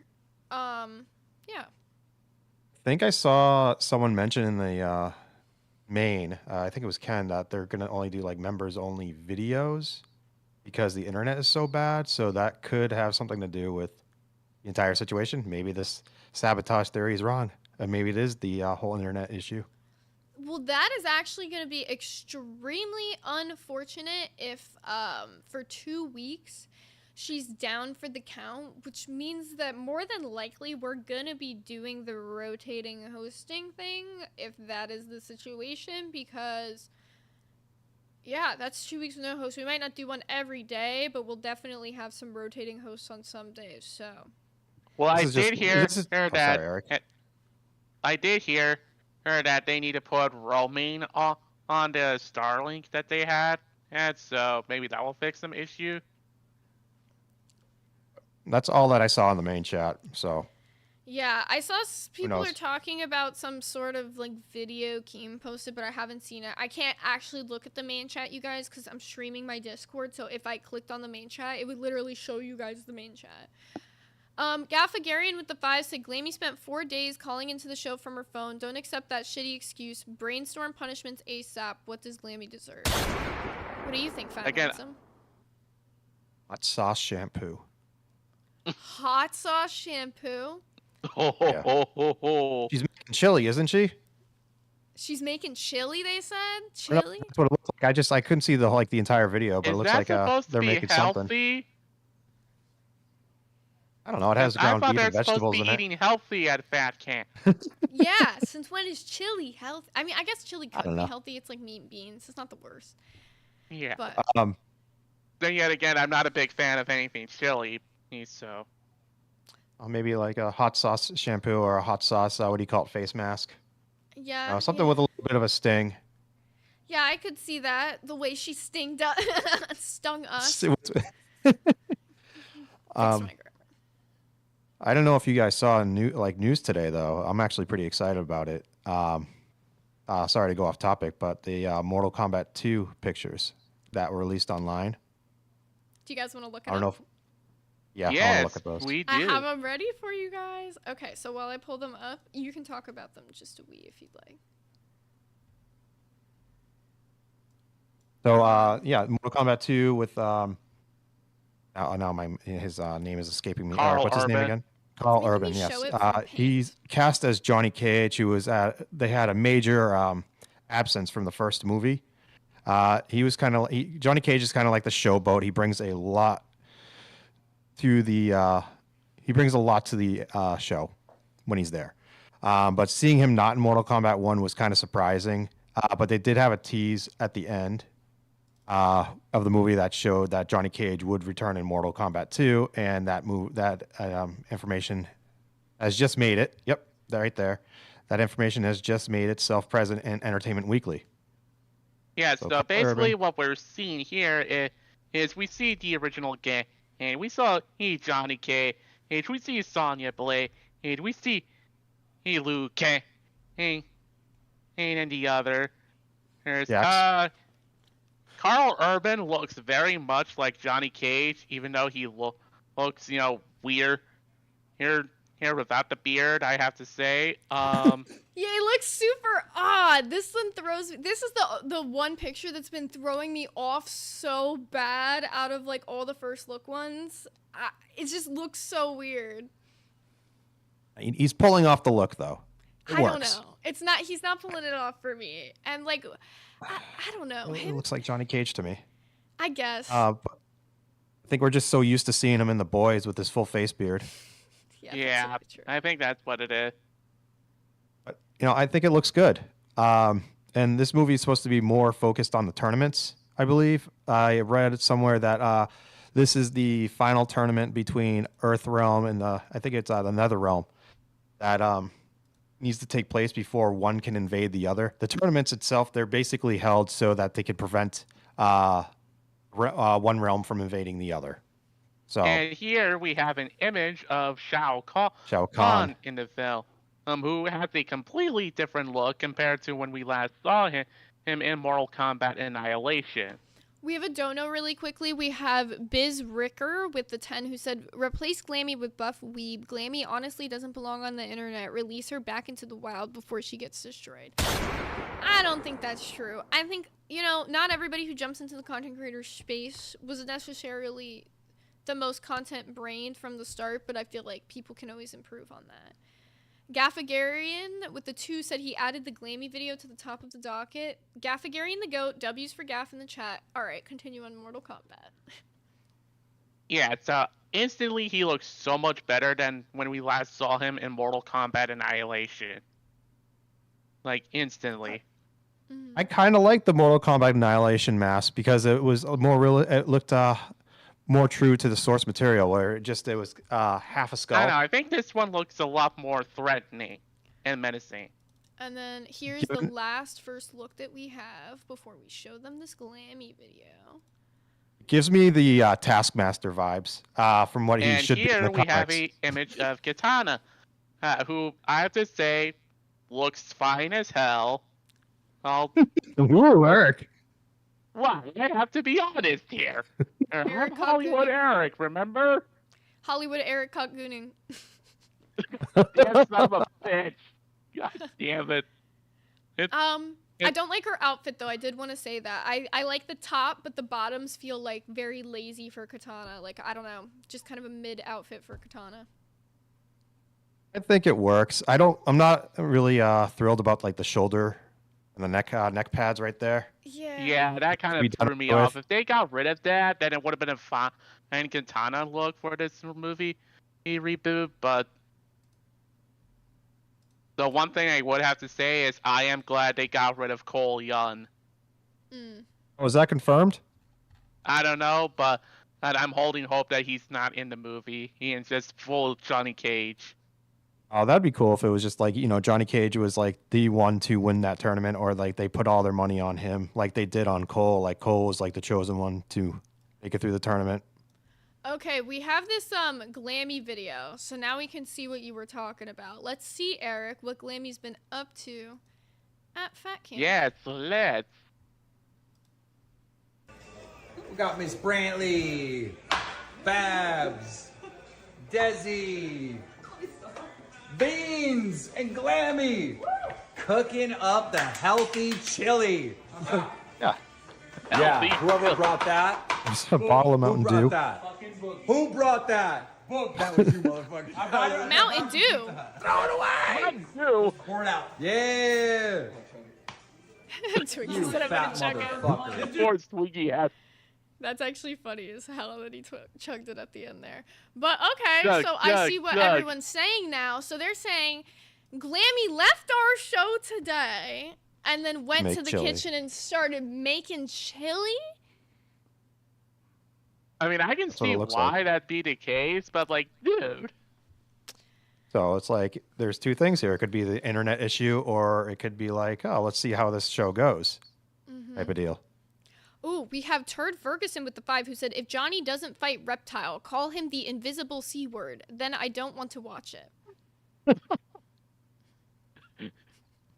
Yeah. I think I saw someone mention in the main, I think it was Ken, that they're going to only do like members only videos because the internet is so bad. So that could have something to do with the entire situation. Maybe this sabotage theory is wrong. And maybe it is the whole internet issue. Well, that is actually going to be extremely unfortunate if for 2 weeks she's down for the count, which means that more than likely we're going to be doing the rotating hosting thing if that is the situation, because Yeah, that's 2 weeks with no host. We might not do one every day, but we'll definitely have some rotating hosts on some days. So. Well, I This is just- did hear this is- oh, that. sorry, Eric. I did hear that they need to put roaming on the Starlink that they had, and so maybe that will fix some issue. That's all that I saw in the main chat. So Yeah, I saw people are knows? talking about some sort of like video Keem posted, but I haven't seen it. I can't actually look at the main chat, you guys, because I'm streaming my Discord. So if I clicked on the main chat, it would literally show you guys the main chat. Gaffagarian with the 5 said Glamy spent 4 days calling into the show from her phone. Don't accept that shitty excuse. Brainstorm punishments ASAP. What does Glamy deserve? What do you think, Fat Again- Handsome? hot sauce shampoo. Hot sauce shampoo. She's making chili, isn't she? She's making chili, they said? Or no, Chili? that's what it looks like. I couldn't see the entire video, but it Is looks that like supposed they're to be making healthy? something. I don't know. It has I ground thought beef they're and supposed to vegetables be in it. eating healthy at Fat Camp. Yeah, since when is chili healthy? I mean, I guess chili I could don't be know. healthy. It's like meat and beans. It's not the worst. Yeah. But Then yet again, I'm not a big fan of anything chili, so. Maybe like a hot sauce shampoo or a hot sauce. What do you call it? Face mask. yeah, Something yeah. with a little bit of a sting. Yeah, I could see that. The way she stung us. um, I don't know if you guys saw news today though. I'm actually pretty excited about it. Sorry to go off topic, but the Mortal Kombat 2 pictures that were released online. Do you guys want to look it I don't know up? if. Yeah, I want to Yes, look at those. we do. I have them ready for you guys. Okay, so while I pull them up, you can talk about them just a wee if you'd like. So yeah, Mortal Kombat 2 with now his name is escaping me. Carl What's his name Urban. again? Carl Making Urban. me Yes. show it from He's cast as Johnny Cage, who was they had a major absence from the first movie. He was Johnny Cage is kind of like the showboat. He brings a lot to the show when he's there. But seeing him not in Mortal Kombat 1 was kind of surprising. But they did have a tease at the end of the movie that showed that Johnny Cage would return in Mortal Kombat 2, and that information has just made it. Yep, right there. That information has just made itself present in Entertainment Weekly. Yeah, So, so basically Urban. what we're seeing here is we see the original game, and we saw Johnny Cage, we see Sonya Blade, and we see Liu Kang, and then the other. There's, Jax. Carl Urban looks very much like Johnny Cage, even though he looks, weird here without the beard, I have to say. Yeah, it looks super odd. This one this is the one picture that's been throwing me off so bad out of like all the first look ones. It just looks so weird. He's pulling off the look though. It I works. don't know. He's not pulling it off for me. And like, I don't know. It Him, looks like Johnny Cage to me. I guess. But I think we're just so used to seeing him in The Boys with his full face beard. Yeah, I think that's what it is. But I think it looks good. And this movie is supposed to be more focused on the tournaments, I believe. I read somewhere that this is the final tournament between Earthrealm and I think it's the Netherrealm that needs to take place before one can invade the other. The tournaments itself, they're basically held so that they could prevent one realm from invading the other. So And here we have an image of Shao Kahn. Kahn in the film, who has a completely different look compared to when we last saw him in Mortal Kombat Annihilation. We have a dono really quickly. We have Biz Ricker with the 10 who said, replace Glamy with Buff Weeb. Glamy honestly doesn't belong on the internet. Release her back into the wild before she gets destroyed. I don't think that's true. I think, not everybody who jumps into the content creator space was necessarily the most content brained from the start, but I feel like people can always improve on that. Gaffagarian with the 2 said he added the Glamy video to the top of the docket. Gaffagarian the GOAT, W's for Gaff in the chat. Alright, continue on Mortal Kombat. Yeah, so instantly he looks so much better than when we last saw him in Mortal Kombat Annihilation. Like, instantly. I kind of like the Mortal Kombat Annihilation mask because it was more real. It looked more true to the source material, where it was half a I skull. don't know. I think this one looks a lot more threatening and menacing. And then here's the last first look that we have before we show them this Glamy video. Gives me the Taskmaster vibes from what he And should be in here the we comics. have a image of Katana, who I have to say looks fine as hell. Ooh, Eric. Well, I have to be honest here. I'm Eric Hollywood Cockooning. Eric, remember? Hollywood Eric Cockooning. Yes, I'm a bitch. God damn it. I don't like her outfit though. I did want to say that. I like the top, but the bottoms feel like very lazy for Katana. Like, I don't know, just kind of a mid outfit for Katana. I think it works. I'm not really thrilled about like the shoulder and the neck pads right there. Yeah, that kind Be of done threw me with. off. If they got rid of that, then it would have been a fine Katana look for this movie reboot. But the one thing I would have to say is I am glad they got rid of Cole Young. Oh, is that confirmed? I don't know, but I'm holding hope that he's not in the movie. He is just full Johnny Cage. Oh, that'd be cool if it was just like, Johnny Cage was like the one to win that tournament, or like they put all their money on him like they did on Cole. Like Cole was like the chosen one to make it through the tournament. Okay, we have this Glamy video, so now we can see what you were talking about. Let's see, Eric, what Glamy's been up to at Fat Camp. Yes, let's. We got Miss Brantley, Babs, Desi, Beans, and Glamy cooking up the healthy chili. Yeah. Yeah, whoever brought that. Just a bottle of Mountain Dew. Who brought that? That was you, motherfucker. Mountain Dew. Throw it away. Mountain Dew. Pour it out. Yeah. Twiggy You said I'm fat gonna chug it. motherfucker. Poor Twiggy has. That's actually funny as hell that he chugged it at the end there. But okay, Chug, so I chug, see what chug. everyone's saying now. So they're saying Glamy left our show today and then went Make to the chili. kitchen and started making chili? I mean, I can That's what it see looks why like. that'd be the case, but like, dude. So it's like there's two things here. It could be the internet issue, or it could be like, oh, let's see how this show goes, type of deal. Ooh, we have Turd Ferguson with the 5 who said, if Johnny doesn't fight Reptile, call him the invisible C word. Then I don't want to watch it.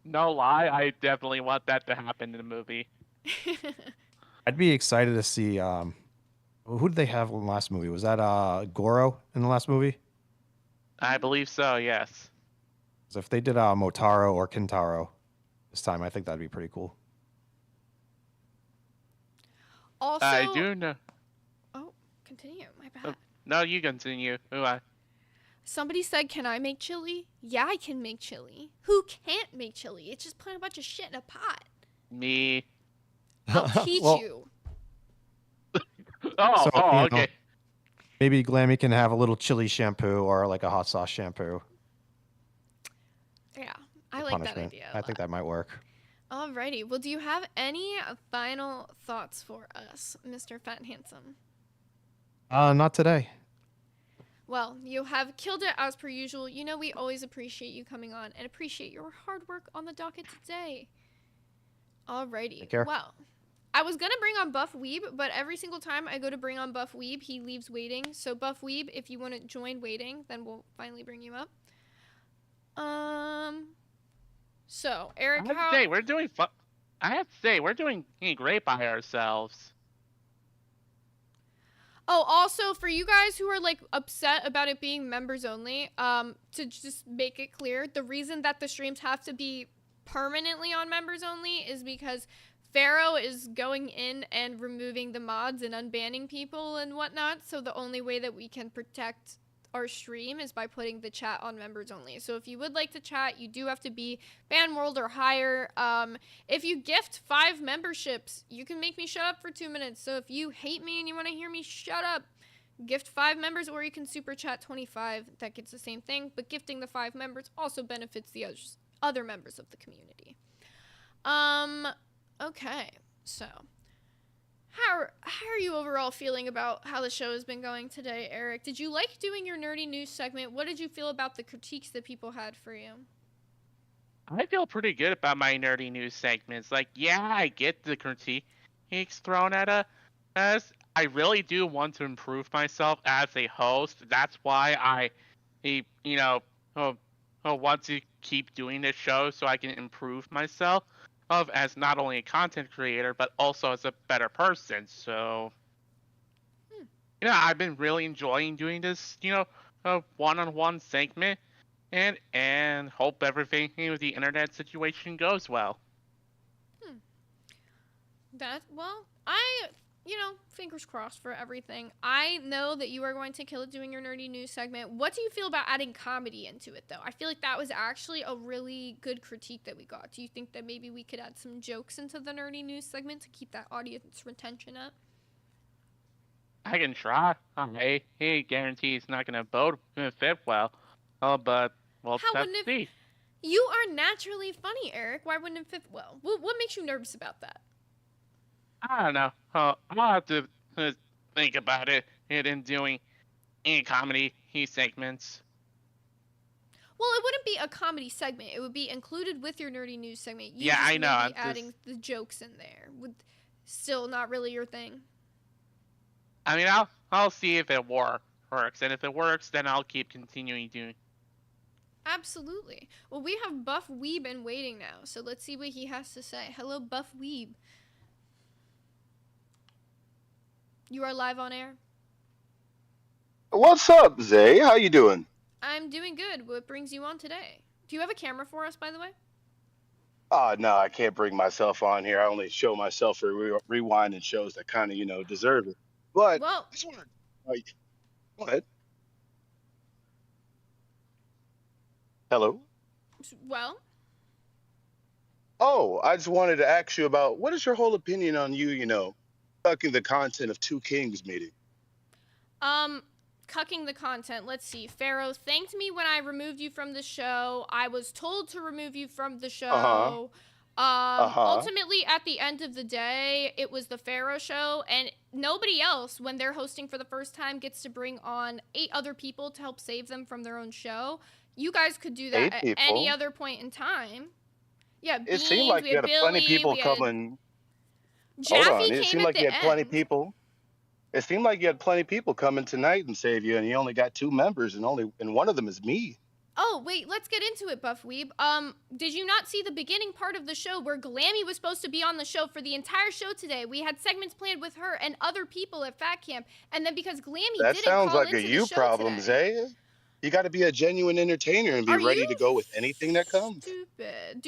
No lie, I definitely want that to happen in the movie. I'd be excited to see. Who did they have in the last movie? Was that Goro in the last movie? I believe so, yes. 'Cause if they did Motaro or Kintaro this time, I think that'd be pretty cool. Also, I do know. Oh, continue. My bad. No, you continue. Who I? Somebody said, can I make chili? Yeah, I can make chili. Who can't make chili? It's just putting a bunch of shit in a pot. Me. I'll teach Well- you. Oh, So, oh, you know, okay. Maybe Glamy can have a little chili shampoo or like a hot sauce shampoo. Yeah, I like that Punishment. idea. I think that might work. Alrighty. Well, do you have any final thoughts for us, Mr. Fat and Handsome? Not today. Well, you have killed it as per usual. You know we always appreciate you coming on and appreciate your hard work on the docket today. Alrighty. Take care. Well, I was going to bring on Buff Weeb, but every single time I go to bring on Buff Weeb, he leaves waiting. So Buff Weeb, if you want to join waiting, then we'll finally bring you up. So, Eric, I have to say, we're doing I have to say, we're doing great by ourselves. Oh, also for you guys who are like upset about it being members only, to just make it clear, the reason that the streams have to be permanently on members only is because Pharaoh is going in and removing the mods and unbanning people and whatnot. So the only way that we can protect our stream is by putting the chat on members only. So if you would like to chat, you do have to be ban world or higher. If you gift 5 memberships, you can make me shut up for 2 minutes. So if you hate me and you want to hear me shut up, gift 5 members, or you can super chat 25. That gets the same thing, but gifting the 5 members also benefits the other members of the community. Okay, so how are you overall feeling about how the show has been going today, Eric? Did you like doing your nerdy news segment? What did you feel about the critiques that people had for you? I feel pretty good about my nerdy news segments. Like, yeah, I get the critiques thrown at us. I really do want to improve myself as a host. That's why uh, want to keep doing this show so I can improve myself as not only a content creator but also as a better person. So, I've been really enjoying doing this, a one-on-one segment, and hope everything with the internet situation goes well. Fingers crossed for everything. I know that you are going to kill it doing your nerdy news segment. What do you feel about adding comedy into it, though? I feel like that was actually a really good critique that we got. Do you think that maybe we could add some jokes into the nerdy news segment to keep that audience retention up? I can try. Hey, guarantee it's not gonna fit well. But we'll have to see. You are naturally funny, Eric. Why wouldn't it fit well? What makes you nervous about that? I don't know. I'll have to think about it in doing any comedy segments. Well, it wouldn't be a comedy segment. It would be included with your nerdy news segment. I know. I'm adding the jokes in there. Would still not really your thing. I mean, I'll see if it works, and if it works, then I'll keep continuing doing. Absolutely. Well, we have Buff Weeb in waiting now, so let's see what he has to say. Hello, Buff Weeb. You are live on air. What's up, Zay? How you doing? I'm doing good. What brings you on today? Do you have a camera for us, by the way? No, I can't bring myself on here. I only show myself for rewinding shows that kind of, deserve it. But well, I just want to. Go ahead. Hello. Well. Oh, I just wanted to ask you about what is your whole opinion on you, fucking the content of Two Kings meeting? Cucking the content. Let's see. Pharaoh thanked me when I removed you from the show. I was told to remove you from the show. Ultimately, at the end of the day, it was the Pharaoh show, and nobody else, when they're hosting for the first time, gets to bring on 8 other people to help save them from their own show. You guys could do that at any other point in time. Yeah, it seemed like you had plenty of people coming. Hold on. It seemed like you had plenty of people. It seemed like you had plenty of people coming tonight and save you, and you only got 2 members, and one of them is me. Oh, wait, let's get into it, Buff Weeb. Did you not see the beginning part of the show where Glamy was supposed to be on the show for the entire show today? We had segments planned with her and other people at Fat Camp, and then because Glamy didn't call into the show today. That sounds like a you problem, Zay. You got to be a genuine entertainer and be ready to go with anything that comes. Stupid.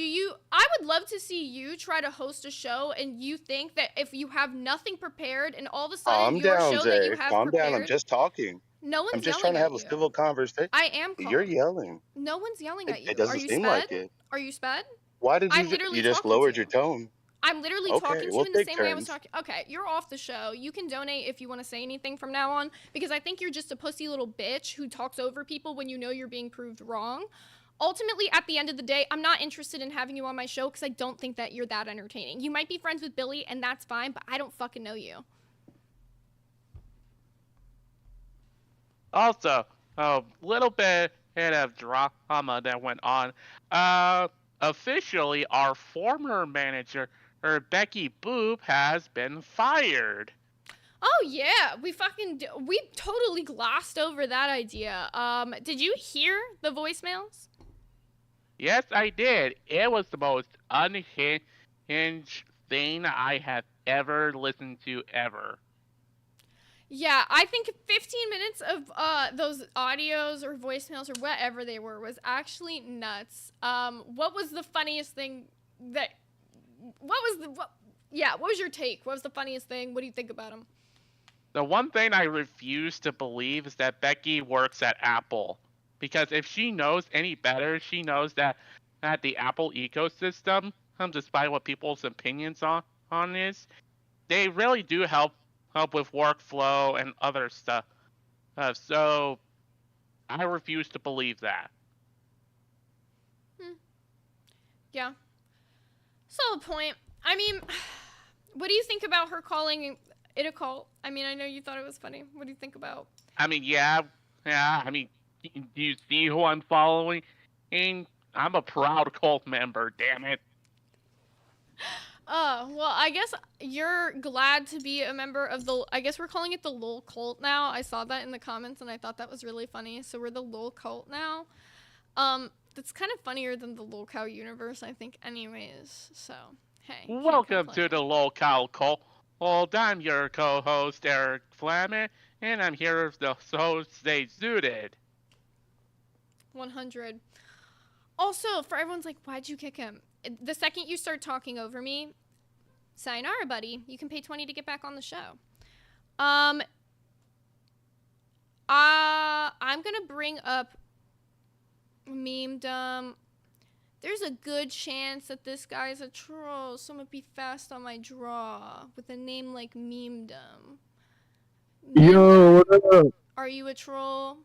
I would love to see you try to host a show and you think that if you have nothing prepared and all of a sudden your show that you have Calm prepared. down, I'm just talking. No one's I'm just yelling trying to have at a civil conversation. I am calm. You're yelling. No one's yelling at you. It doesn't seem like it. Are you sped? Why did you just lowered your tone? I'm literally talking to you in the same way I was talking. Okay, you're off the show. You can donate if you want to say anything from now on, because I think you're just a pussy little bitch who talks over people when you know you're being proved wrong. Ultimately, at the end of the day, I'm not interested in having you on my show because I don't think that you're that entertaining. You might be friends with Billy, and that's fine, but I don't fucking know you. Also, a little bit of drama that went on. Officially, our former manager, Becky Boop, has been fired. Oh yeah, we totally glossed over that idea. Did you hear the voicemails? Yes, I did. It was the most unhinged thing I have ever listened to ever. Yeah, I think 15 minutes of those audios or voicemails or whatever they were was actually nuts. What was the funniest thing what was your take? What was the funniest thing? What do you think about them? The one thing I refuse to believe is that Becky works at Apple. Because if she knows any better, she knows that the Apple ecosystem, despite what people's opinions on is, they really do help with workflow and other stuff. So I refuse to believe that. Yeah. Solid point. I mean, what do you think about her calling it a cult? I mean, I know you thought it was funny. What do you think about? I mean, yeah. I mean, do you see who I'm following? And I'm a proud cult member. Damn it. Well, I guess you're glad to be a member of the, I guess we're calling it the LOL cult now. I saw that in the comments and I thought that was really funny. So we're the LOL cult now. That's kind of funnier than the LOL universe, I think, anyways. So, hey. Welcome to the local cult. I'm your co-host, Eric Flammer, and I'm here with the host, Stay Zooted. 100. Also, for everyone's like, why'd you kick him? The second you start talking over me, sayonara, buddy. You can pay 20 to get back on the show. I'm gonna bring up memedom. There's a good chance that this guy's a troll, so I'm gonna be fast on my draw with a name like memedom. Yo, what up? Are you a troll?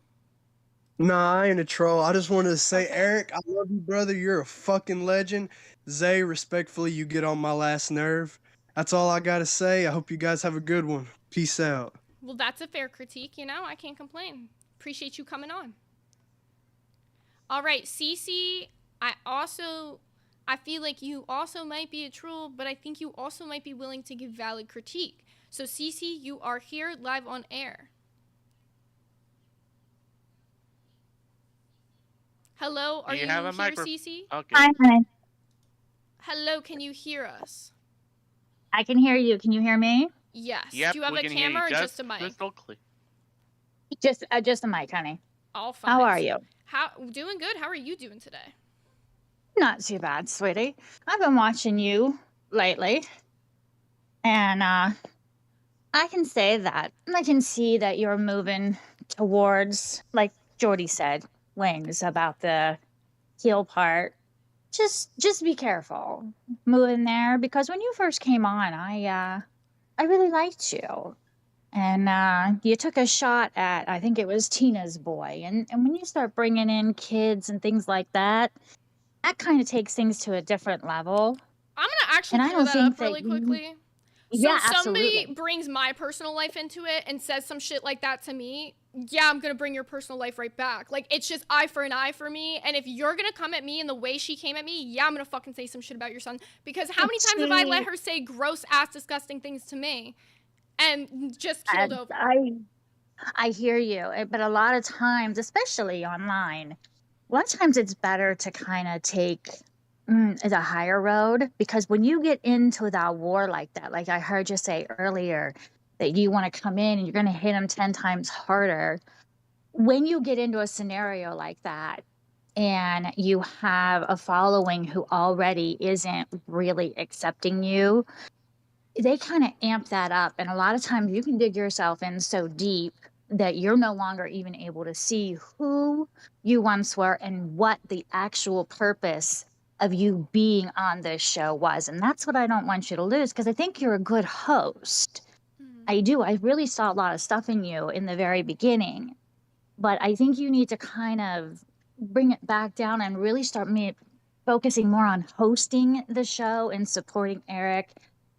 Nah, I ain't a troll. I just wanted to say, Eric, I love you, brother. You're a fucking legend. Zay, respectfully, you get on my last nerve. That's all I gotta say. I hope you guys have a good one. Peace out. Well, that's a fair critique, you know? I can't complain. Appreciate you coming on. All right, Cece, I feel like you also might be a troll, but I think you also might be willing to give valid critique. So, Cece, you are here live on air. Hello, are you have a here, microphone? Cece? Okay. Hi. Hello, can you hear us? I can hear you. Can you hear me? Yes. Yep, Do you have we a can hear you camera or just a mic? crystal clear. Just a mic, honey. All fine. How are you? Doing good. How are you doing today? Not too bad, sweetie. I've been watching you lately, and I can say that I can see that you're moving towards, like Jordy said, Wings, about the heel part. Just be careful moving there, because when you first came on, I really liked you. And you took a shot at, I think it was Tina's boy. And when you start bringing in kids and things like that, that kind of takes things to a different level. I'm going to actually And I clear don't that think up that really you- quickly. Yeah, so somebody absolutely. brings my personal life into it and says some shit like that to me, yeah, I'm going to bring your personal life right back. Like, it's just eye for an eye for me. And if you're going to come at me in the way she came at me, yeah, I'm going to fucking say some shit about your son. Because how many times have I let her say gross ass disgusting things to me and just killed over? I hear you, but a lot of times, especially online, a lot of times it's better to kind of take the higher road, because when you get into that war like that, like I heard you say earlier, that you want to come in and you're going to hit them 10 times harder. When you get into a scenario like that and you have a following who already isn't really accepting you, they kind of amp that up. And a lot of times you can dig yourself in so deep that you're no longer even able to see who you once were and what the actual purpose of you being on this show was. And that's what I don't want you to lose, because I think you're a good host. I do. I really saw a lot of stuff in you in the very beginning, but I think you need to kind of bring it back down and really start focusing more on hosting the show and supporting Eric,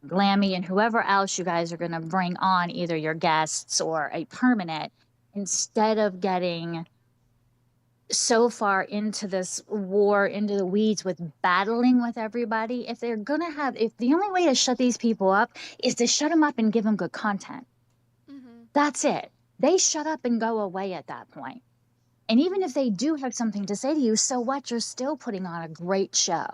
Glamy, and whoever else you guys are going to bring on, either your guests or a permanent, instead of getting so far into this war, into the weeds with battling with everybody. If they're going to if the only way to shut these people up is to shut them up and give them good content. That's it. They shut up and go away at that point. And even if they do have something to say to you, so what? You're still putting on a great show.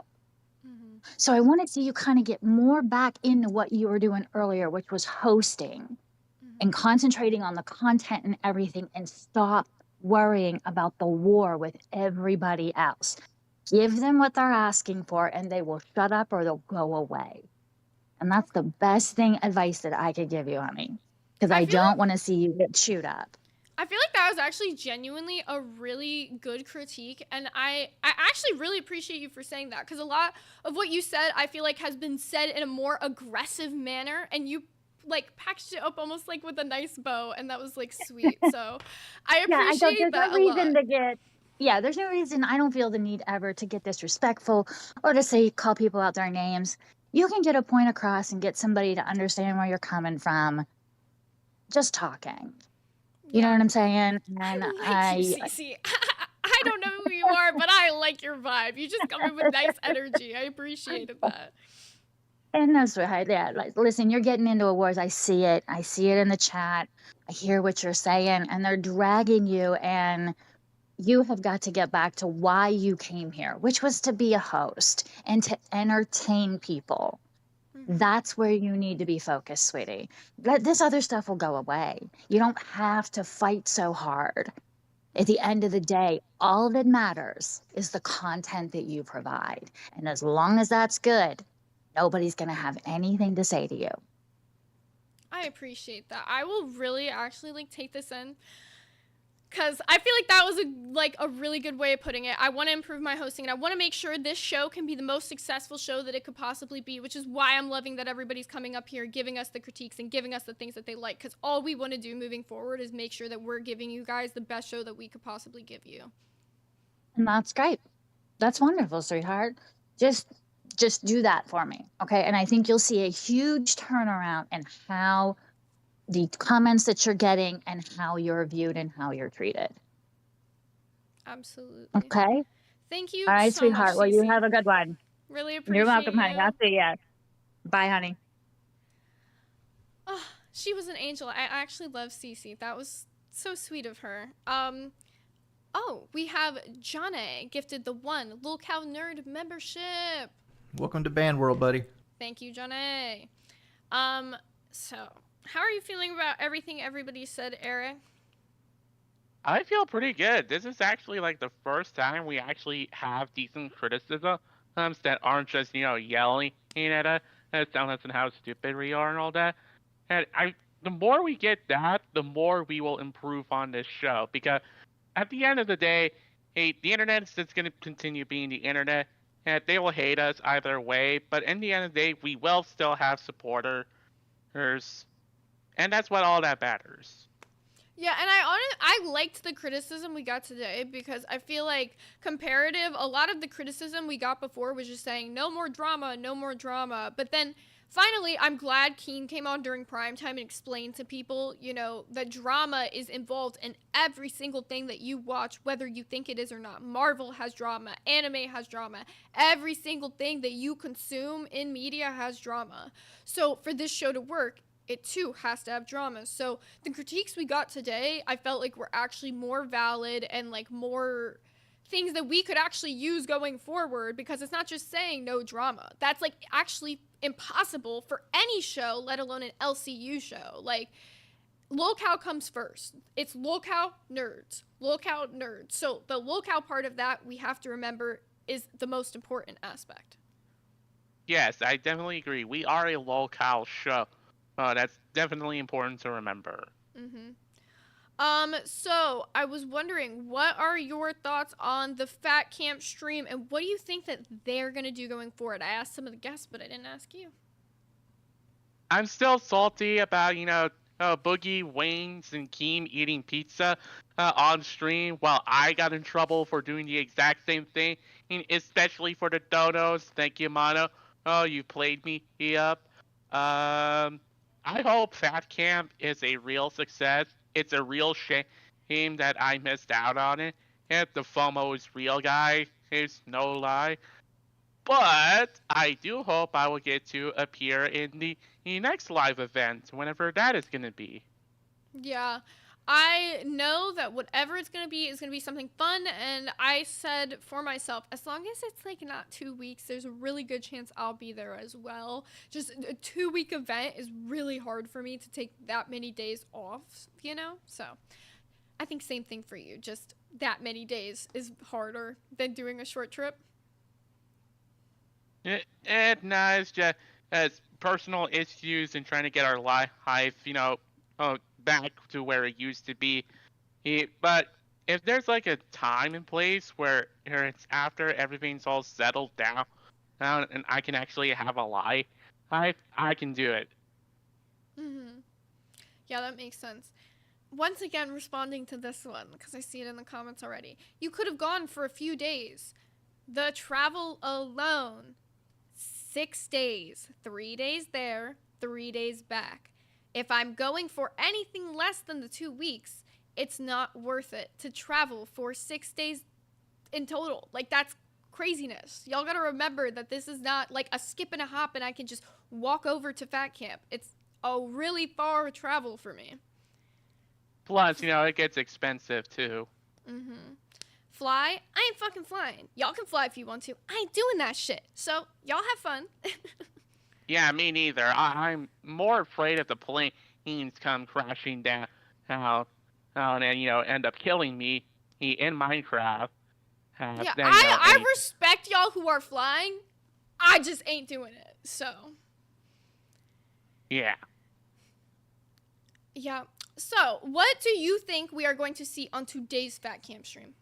So I want to see you kind of get more back into what you were doing earlier, which was hosting and concentrating on the content and everything, and stop worrying about the war with everybody else. Give them what they're asking for and they will shut up or they'll go away. And that's the best advice that I could give you, honey, because I don't want to see you get chewed up. I feel like that was actually genuinely a really good critique, and I actually really appreciate you for saying that, because a lot of what you said I feel like has been said in a more aggressive manner, and you like packaged it up almost like with a nice bow, and that was like sweet. So I appreciate there's that no a reason lot. to get Yeah, there's no reason. I don't feel the need ever to get disrespectful or to say call people out their names. You can get a point across and get somebody to understand where you're coming from just talking. You know what I'm saying? And Like you, Cece. I don't know who you are, but I like your vibe. You just come in with nice energy. I appreciated that. And that's right. Yeah, like, listen, you're getting into awards. I see it. I see it in the chat. I hear what you're saying, and they're dragging you. And you have got to get back to why you came here, which was to be a host and to entertain people. That's where you need to be focused, sweetie. This other stuff will go away. You don't have to fight so hard. At the end of the day, all that matters is the content that you provide. And as long as that's good, nobody's going to have anything to say to you. I appreciate that. I will really actually like take this in, because I feel like that was a really good way of putting it. I want to improve my hosting, and I want to make sure this show can be the most successful show that it could possibly be, which is why I'm loving that everybody's coming up here, giving us the critiques and giving us the things that they like, because all we want to do moving forward is make sure that we're giving you guys the best show that we could possibly give you. And that's great. That's wonderful, sweetheart. Just do that for me, okay? And I think you'll see a huge turnaround in how the comments that you're getting and how you're viewed and how you're treated. Absolutely. Okay? Thank you All right, so much, sweetheart. Well, you Cece. have a good one. Really appreciate You're welcome, honey. you. I'll see ya. Bye, honey. Oh, she was an angel. I actually love Cece. That was so sweet of her. Oh, we have Jonna gifted the 1 Lil Cow Nerd membership. Welcome to Band World, buddy. Thank you, Jonna. So how are you feeling about everything everybody said, Eric? I feel pretty good. This is actually like the first time we actually have decent criticisms that aren't just, yelling at us telling us how stupid we are and all that. And the more we get that, the more we will improve on this show. Because at the end of the day, hey, the internet is just going to continue being the internet. And they will hate us either way. But in the end of the day, we will still have supporters. And that's what all that matters. Yeah, and I liked the criticism we got today, because I feel like comparative, a lot of the criticism we got before was just saying no more drama, no more drama. But then finally, I'm glad Keen came on during prime time and explained to people, that drama is involved in every single thing that you watch, whether you think it is or not. Marvel has drama, anime has drama, every single thing that you consume in media has drama. So for this show to work, it too has to have drama. So the critiques we got today, I felt like were actually more valid and like more things that we could actually use going forward, because it's not just saying no drama. That's like actually impossible for any show, let alone an LCU show. Like, lolcow comes first. It's lolcow nerds. Lolcow nerds. So the lolcow part of that we have to remember is the most important aspect. Yes, I definitely agree. We are a lolcow show. That's definitely important to remember. So I was wondering, what are your thoughts on the Fat Camp stream, and what do you think that they're gonna do going forward? I asked some of the guests, but I didn't ask you. I'm still salty about, Boogie, Waynes, and Keem eating pizza on stream while I got in trouble for doing the exact same thing, and especially for the donos. Thank you, Mono. Oh, you played me up. I hope Fat Camp is a real success. It's a real shame that I missed out on it. And the FOMO is real, guys. It's no lie. But I do hope I will get to appear in the next live event, whenever that is going to be. Yeah, I know that whatever it's going to be is going to be something fun, and I said for myself, as long as it's like not 2 weeks, there's a really good chance I'll be there as well. Just a 2-week event is really hard for me to take that many days off, So I think same thing for you. Just that many days is harder than doing a short trip. It's just personal issues and trying to get our life, back to where it used to be. But if there's like a time and place where it's after everything's all settled down and I can actually have a life, I can do it. Yeah, that makes sense. once again, responding to this one, because I see it in the comments already. You could have gone for a few days. The travel alone, 6 days. 3 days there, 3 days back. If I'm going for anything less than the 2 weeks, it's not worth it to travel for 6 days in total. Like, that's craziness. Y'all gotta remember that this is not like a skip and a hop and I can just walk over to Fat Camp. It's a really far travel for me. Plus, it gets expensive too. Fly? I ain't fucking flying. Y'all can fly if you want to. I ain't doing that shit. So, y'all have fun. Yeah, me neither. I'm more afraid if the planes come crashing down and end up killing me in Minecraft. Yeah, Then, I respect y'all who are flying. I just ain't doing it. So. Yeah. Yeah. So, what do you think we are going to see on today's Fat Camp stream?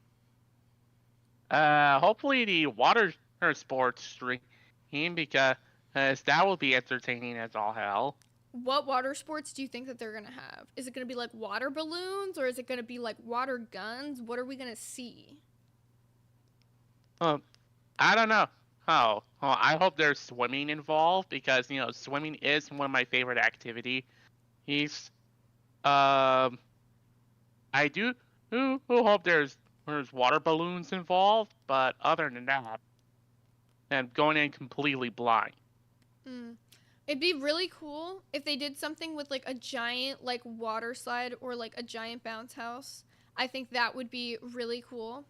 Hopefully the water sports stream, because that will be entertaining as all hell. What water sports do you think that they're going to have? Is it going to be like water balloons or is it going to be like water guns? What are we going to see? I don't know. I hope there's swimming involved because, swimming is one of my favorite activities. I do hope there's water balloons involved, but other than that, I'm going in completely blind. It'd be really cool if they did something with like a giant like water slide or like a giant bounce house. I think that would be really cool.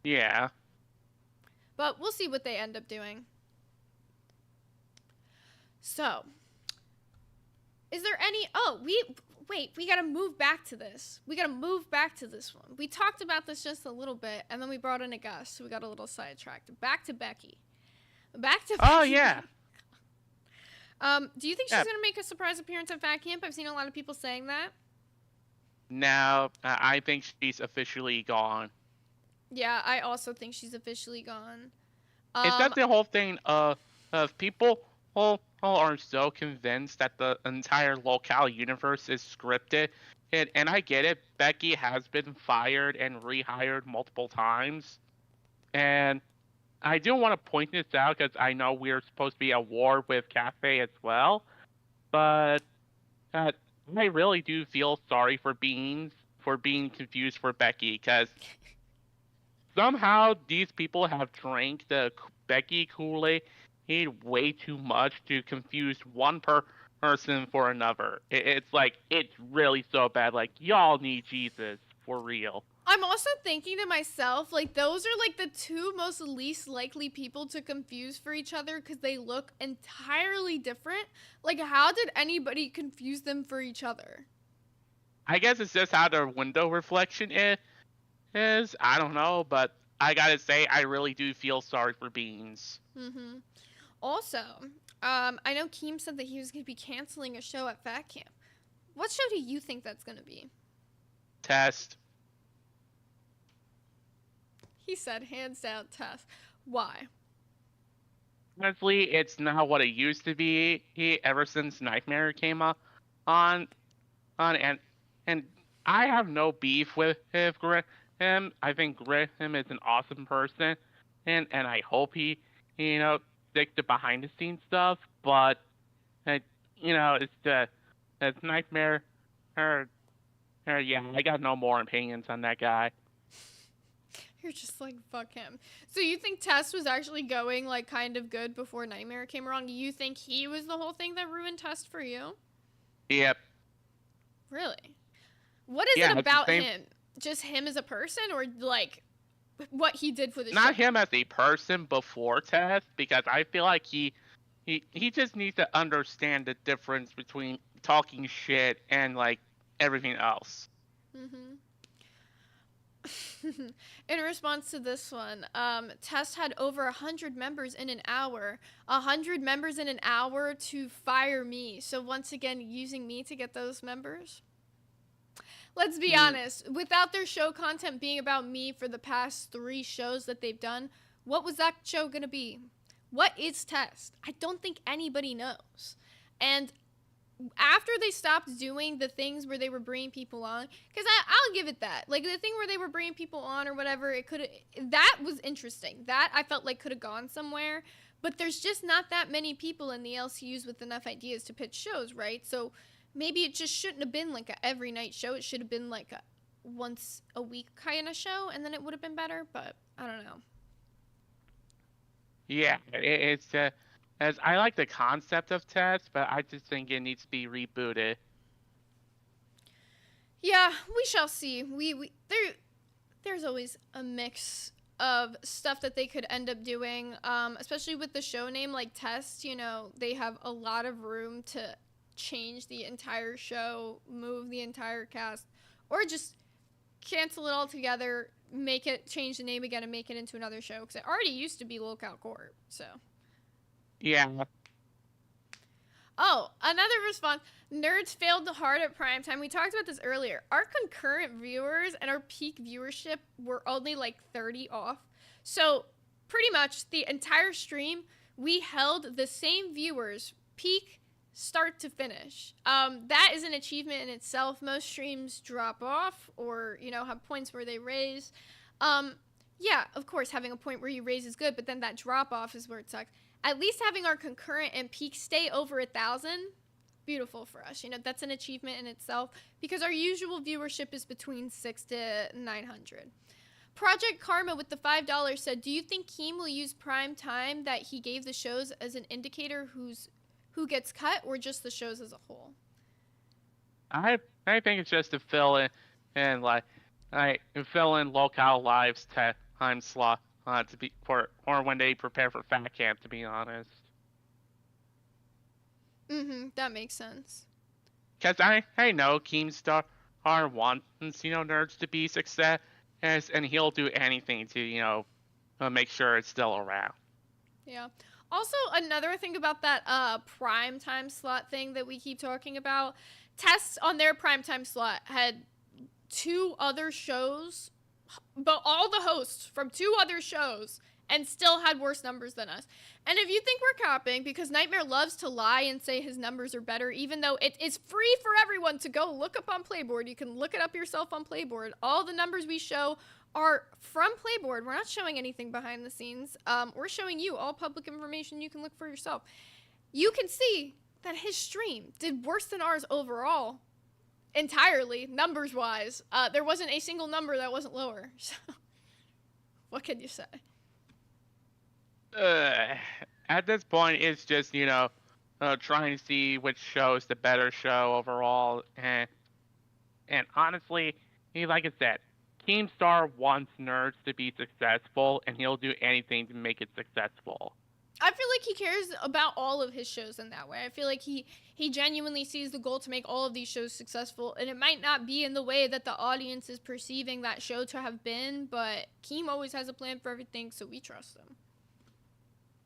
Yeah. But we'll see what they end up doing. So, is there any... Oh, we gotta move back to this. We gotta move back to this one. We talked about this just a little bit, and then we brought in a guest, so we got a little sidetracked. Back to Becky. Oh, yeah. Do you think she's gonna make a surprise appearance at Fat Camp? I've seen a lot of people saying that. No, I think she's officially gone. Yeah, I also think she's officially gone. Is that the whole thing of people who are so convinced that the entire locale universe is scripted? And I get it, Becky has been fired and rehired multiple times. And I do want to point this out because I know we're supposed to be at war with Cafe as well. But I really do feel sorry for being confused for Becky because somehow these people have drank the Becky Kool-Aid way too much to confuse one person for another. It's really so bad. Like, y'all need Jesus for real. I'm also thinking to myself, like, those are like the two most least likely people to confuse for each other because they look entirely different. Like, how did anybody confuse them for each other? I guess it's just how their window reflection is. I don't know, but I gotta say, I really do feel sorry for Beans. Also, I know Keem said that he was going to be canceling a show at Fat Camp. What show do you think that's going to be? Test. He said hands down Test. Why? Honestly, it's not what it used to be ever since Nightmare came on, and I have no beef with Graham. I think Graham is an awesome person, and I hope he, stick to behind the scenes stuff. But, it's Nightmare. Yeah, I got no more opinions on that guy. You're just like, fuck him. So you think Test was actually going, like, kind of good before Nightmare came around? You think he was the whole thing that ruined Test for you? Yep. Really? What is it about him? Just him as a person, or, like, what he did for the show? Not him as a person before Test, because I feel like he just needs to understand the difference between talking shit and, like, everything else. In response to this one, Test had over 100 members in an hour. 100 members in an hour to fire me. So once again, using me to get those members. Let's be honest. Without their show content being about me for the past 3 shows that they've done, what was that show gonna be? What is Test? I don't think anybody knows. And after they stopped doing the things where they were bringing people on, because I'll give it that. Like, the thing where they were bringing people on or whatever, that was interesting. That I felt like could have gone somewhere. But there's just not that many people in the LCUs with enough ideas to pitch shows, right? So maybe it just shouldn't have been like a every night show. It should have been like a once a week kind of show, and then it would have been better. But I don't know. Yeah, it's as I like the concept of Test, but I just think it needs to be rebooted. Yeah, we shall see. There's always a mix of stuff that they could end up doing, especially with the show name like Test. You know, they have a lot of room to change the entire show, move the entire cast, or just cancel it all together, change the name again, and make it into another show, because it already used to be Lookout Corp. So. Yeah. Oh, another response. Nerds failed hard at primetime. We talked about this earlier. Our concurrent viewers and our peak viewership were only like 30 off. So pretty much the entire stream, we held the same viewers peak start to finish. That is an achievement in itself. Most streams drop off or, you know, have points where they raise. Yeah, of course, having a point where you raise is good, but then that drop off is where it sucks. At least having our concurrent and peak stay over 1,000, beautiful for us. You know, that's an achievement in itself, because our usual viewership is between 600 to 900. Project Karma with the $5 said, do you think Keem will use prime time that he gave the shows as an indicator who gets cut, or just the shows as a whole? I think it's just to fill in and fill in locale lives time slot to be or when they prepare for Fat Camp, to be honest. That makes sense. Cause I know Keemstar wants nerds to be success, and he'll do anything to make sure it's still around. Yeah. Also, another thing about that prime time slot thing that we keep talking about, Tests on their prime time slot had 2 other shows, but all the hosts from 2 other shows, and still had worse numbers than us. And if you think we're copying, because Nightmare loves to lie and say his numbers are better, even though it is free for everyone to go look up on Playboard. You can look it up yourself on Playboard. All the numbers we show are from Playboard. We're not showing anything behind the scenes. We're showing you all public information you can look for yourself. You can see that his stream did worse than ours overall, entirely, numbers-wise. There wasn't a single number that wasn't lower. So, what can you say? At this point, it's just trying to see which show is the better show overall, and honestly, like I said, Keemstar wants nerds to be successful, and he'll do anything to make it successful. I feel like he cares about all of his shows in that way. I feel like he genuinely sees the goal to make all of these shows successful, and it might not be in the way that the audience is perceiving that show to have been, but Keem always has a plan for everything, so we trust him.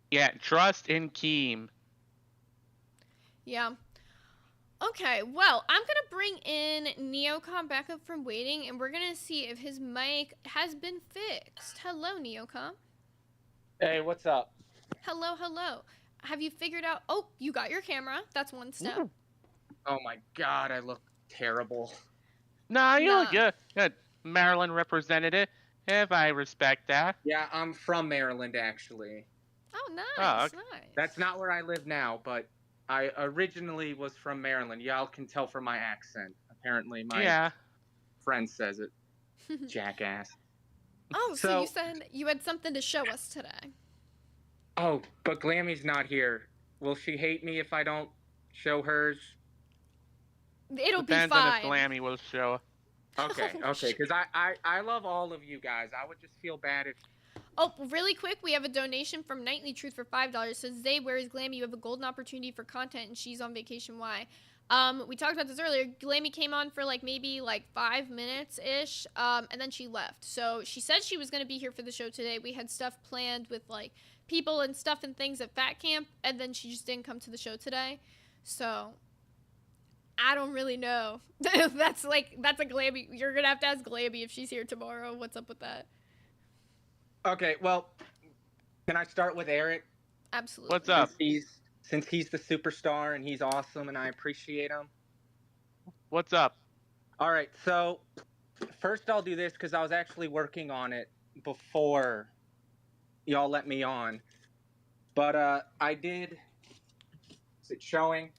Yeah, trust in Keem. Yeah. Okay, well, I'm going to bring in Neocom back up from waiting, and we're going to see if his mic has been fixed. Hello, Neocom. Hey, what's up? Hello, hello. Have you figured out... Oh, you got your camera. That's one step. Oh my god, I look terrible. Nah, you look good. Maryland representative, if I respect that. Yeah, I'm from Maryland, actually. Oh, nice, okay. nice. That's not where I live now, but I originally was from Maryland. Y'all can tell from my accent. Apparently, my friend says it. Jackass. Oh, so you said you had something to show us today. Oh, but Glamy's not here. Will she hate me if I don't show hers? It'll Depends be fine. on if Glamy will show. Okay, okay, because I love all of you guys. I would just feel bad if... Oh, really quick, we have a donation from Nightly Truth for $5. It says, Zay, where is Glamy? You have a golden opportunity for content, and she's on vacation. Why? We talked about this earlier. Glamy came on for maybe 5 minutes-ish, and then she left. So she said she was going to be here for the show today. We had stuff planned with people and stuff and things at Fat Camp, and then she just didn't come to the show today. So I don't really know. that's a Glamy. You're going to have to ask Glamy if she's here tomorrow. What's up with that? Okay, well, can I start with Eric? Absolutely. What's up? since he's the superstar and he's awesome and I appreciate him. What's up? All right, so first I'll do this because I was actually working on it before y'all let me on. But I did. Is it showing?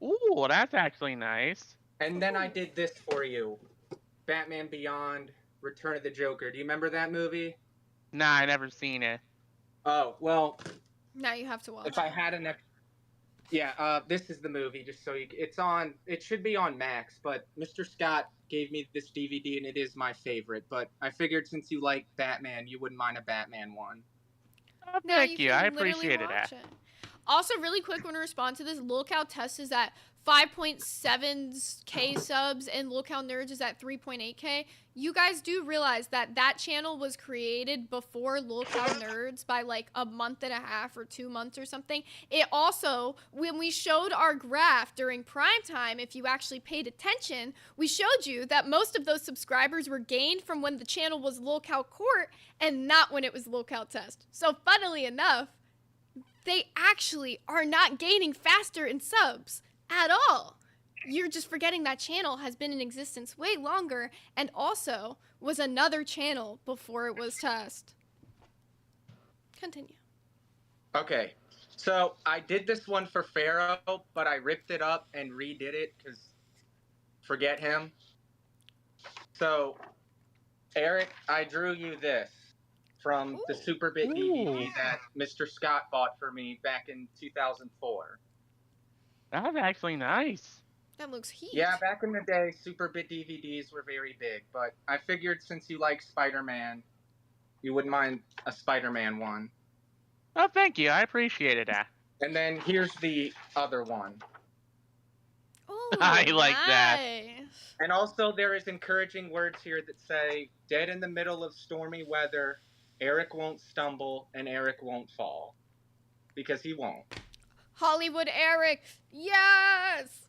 Ooh, that's actually nice. And then I did this for you. Batman Beyond, Return of the Joker. Do you remember that movie? Nah, I never seen it. Oh, well, Now you have to watch. if I had an this is the movie, just so it should be on Max, but Mr. Scott gave me this DVD and it is my favorite, but I figured since you like Batman, you wouldn't mind a Batman one. Oh, Now thank you you. can I literally appreciated watch that. it. Also, really quick, when we respond to this, Lolcow Test is at 5.7k subs and Lolcow Nerds is at 3.8k. You guys do realize that that channel was created before Lolcow Nerds by like a month and a half or 2 months or something. It also, when we showed our graph during prime time, if you actually paid attention, we showed you that most of those subscribers were gained from when the channel was Lolcow Court and not when it was Lolcow Test. So funnily enough, they actually are not gaining faster in subs at all. You're just forgetting that channel has been in existence way longer and also was another channel before it was Test. Continue. Okay, so I did this one for Pharaoh, but I ripped it up and redid it because forget him. So, Eric, I drew you this from the Super Bit DVD that Mr. Scott bought for me back in 2004. That was actually nice. That looks heat. Yeah, back in the day, Super Bit DVDs were very big, but I figured since you like Spider-Man, you wouldn't mind a Spider-Man one. Oh, thank you. I appreciated that. And then here's the other one. Ooh, I like that. And also there is encouraging words here that say, dead in the middle of stormy weather, Eric won't stumble and Eric won't fall. Because he won't. Hollywood Eric, yes!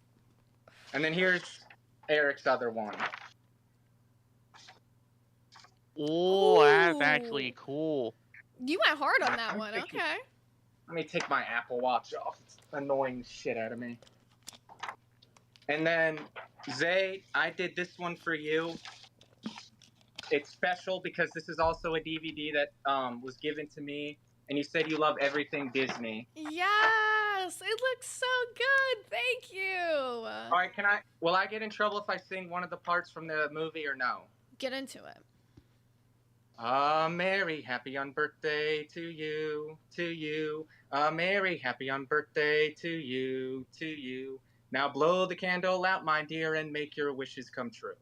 And then here's Eric's other one. Oh, that's actually cool. You went hard on that one, okay. Let me take my Apple Watch off. It's annoying shit out of me. And then, Zay, I did this one for you. It's special because this is also a DVD that was given to me, and you said you love everything Disney. Yes, it looks so good. Thank you. All right, will I get in trouble if I sing one of the parts from the movie or no? Get into it. Mary, happy on birthday to you, to you. Mary, happy on birthday to you, to you. Now blow the candle out, my dear, and make your wishes come true.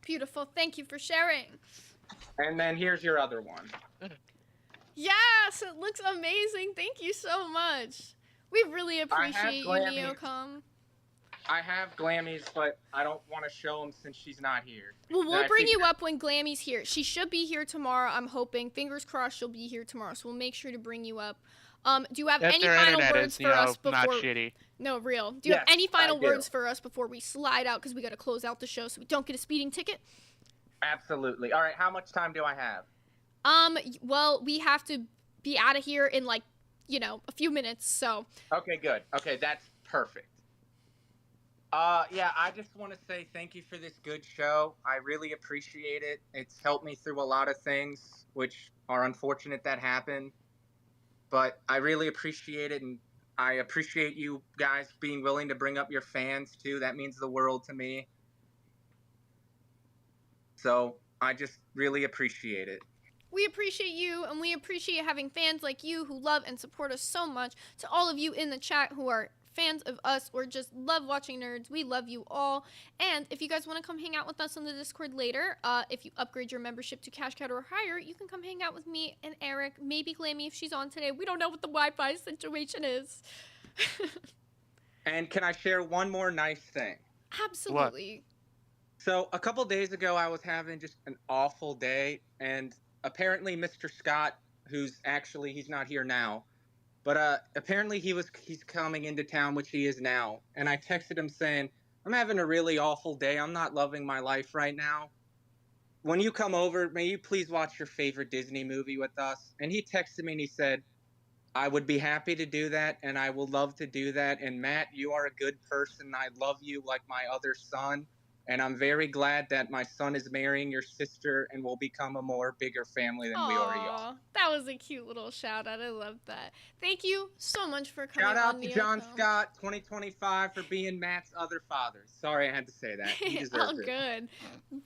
Beautiful. Thank you for sharing. And then here's your other one. Yes, it looks amazing. Thank you so much. We really appreciate you, Neocom. I have Glammies, but I don't want to show them since she's not here. Well, we'll bring you up when Glammy's here. She should be here tomorrow, I'm hoping. Fingers crossed she'll be here tomorrow, so we'll make sure to bring you up. Do you have any final words for us before... not shitty. No, real. Do you have any final words for us before we slide out, because we got to close out the show so we don't get a speeding ticket? Absolutely. All right, how much time do I have? Well, we have to be out of here in, like, you know, a few minutes, so... Okay, good. Okay, that's perfect. Yeah, I just want to say thank you for this good show. I really appreciate it. It's helped me through a lot of things, which are unfortunate that happened. But I really appreciate it, and I appreciate you guys being willing to bring up your fans, too. That means the world to me. So, I just really appreciate it. We appreciate you, and we appreciate having fans like you who love and support us so much. To all of you in the chat who are fans of us or just love watching nerds, we love you all. And if you guys want to come hang out with us on the Discord later, if you upgrade your membership to Cash Cow or higher, you can come hang out with me and Eric, maybe Glamy if she's on today. We don't know what the Wi-Fi situation is. And can I share one more nice thing? Absolutely. So a couple days ago, I was having just an awful day, and apparently Mr. Scott, he's not here now, but apparently he's coming into town, which he is now. And I texted him saying, I'm having a really awful day. I'm not loving my life right now. When you come over, may you please watch your favorite Disney movie with us? And he texted me and he said, I would be happy to do that, and I will love to do that. And Matt, you are a good person. I love you like my other son, and I'm very glad that my son is marrying your sister and will become a more bigger family than we already are. Aw, that was a cute little shout out. I love that. Thank you so much for coming Shout out on to the John show. Scott, 2025, for being Matt's other father. Sorry I had to say that. He All deserves it. good.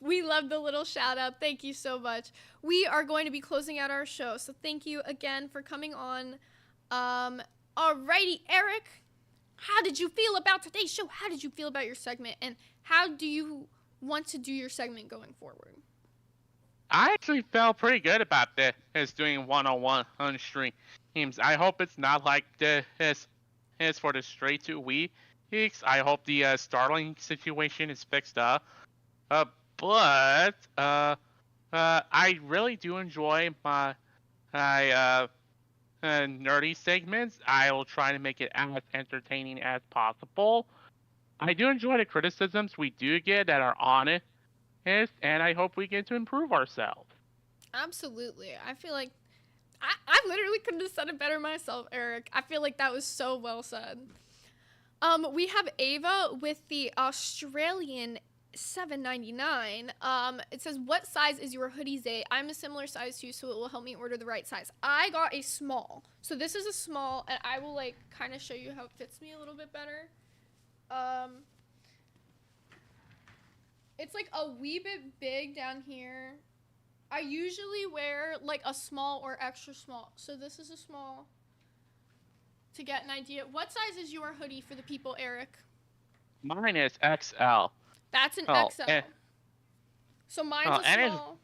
We love the little shout out. Thank you so much. We are going to be closing out our show, so thank you again for coming on. Alrighty, Eric, how did you feel about today's show? How did you feel about your segment, and how do you want to do your segment going forward? I actually felt pretty good about this doing one-on-one on streams. I hope it's not like this for the straight 2 weeks. I hope the Starlink situation is fixed up. But I really do enjoy my nerdy segments. I will try to make it as entertaining as possible. I do enjoy the criticisms we do get that are honest, and I hope we get to improve ourselves. Absolutely. I feel like I literally couldn't have said it better myself, Eric. I feel like that was so well said. We have Ava with the Australian $7.99. It says, what size is your hoodie, Zay? I'm a similar size to you, so it will help me order the right size. I got a small. So this is a small, and I will like kind of show you how it fits me a little bit better. It's like a wee bit big down here. I usually wear like a small or extra small. So this is a small to get an idea. What size is your hoodie for the people, Eric? Mine is XL. That's an XL. So mine's a small.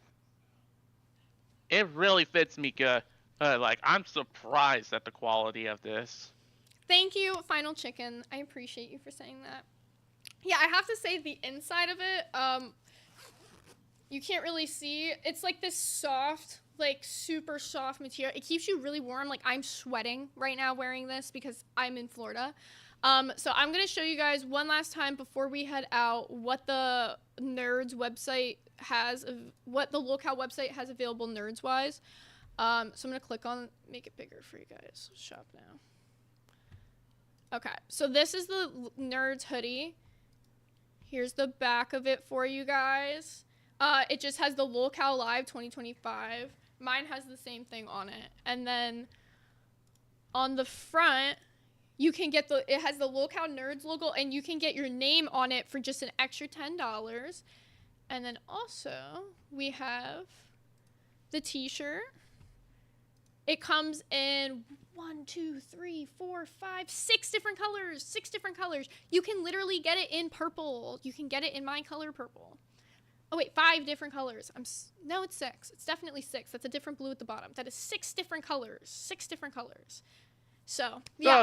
It really fits me good. Like, I'm surprised at the quality of this. Thank you, Final Chicken. I appreciate you for saying that. Yeah, I have to say the inside of it, you can't really see. It's like this soft, like super soft material. It keeps you really warm. Like I'm sweating right now wearing this because I'm in Florida. So I'm going to show you guys one last time before we head out what the Nerds website has, what the Locale website has available Nerds-wise. So I'm going to click on, make it bigger for you guys. Shop now. Okay, so this is the Nerds hoodie. Here's the back of it for you guys. It just has the Locale Live 2025. Mine has the same thing on it. And then on the front, you can get it has the Locale Nerds logo, and you can get your name on it for just an extra $10. And then also, we have the t-shirt. It comes in 6 different colors. 6 different colors. You can literally get it in purple. You can get it in my color purple. Oh wait, 5 different colors. No, it's 6. It's definitely 6. That's a different blue at the bottom. That is 6 different colors. 6 different colors. So, yeah.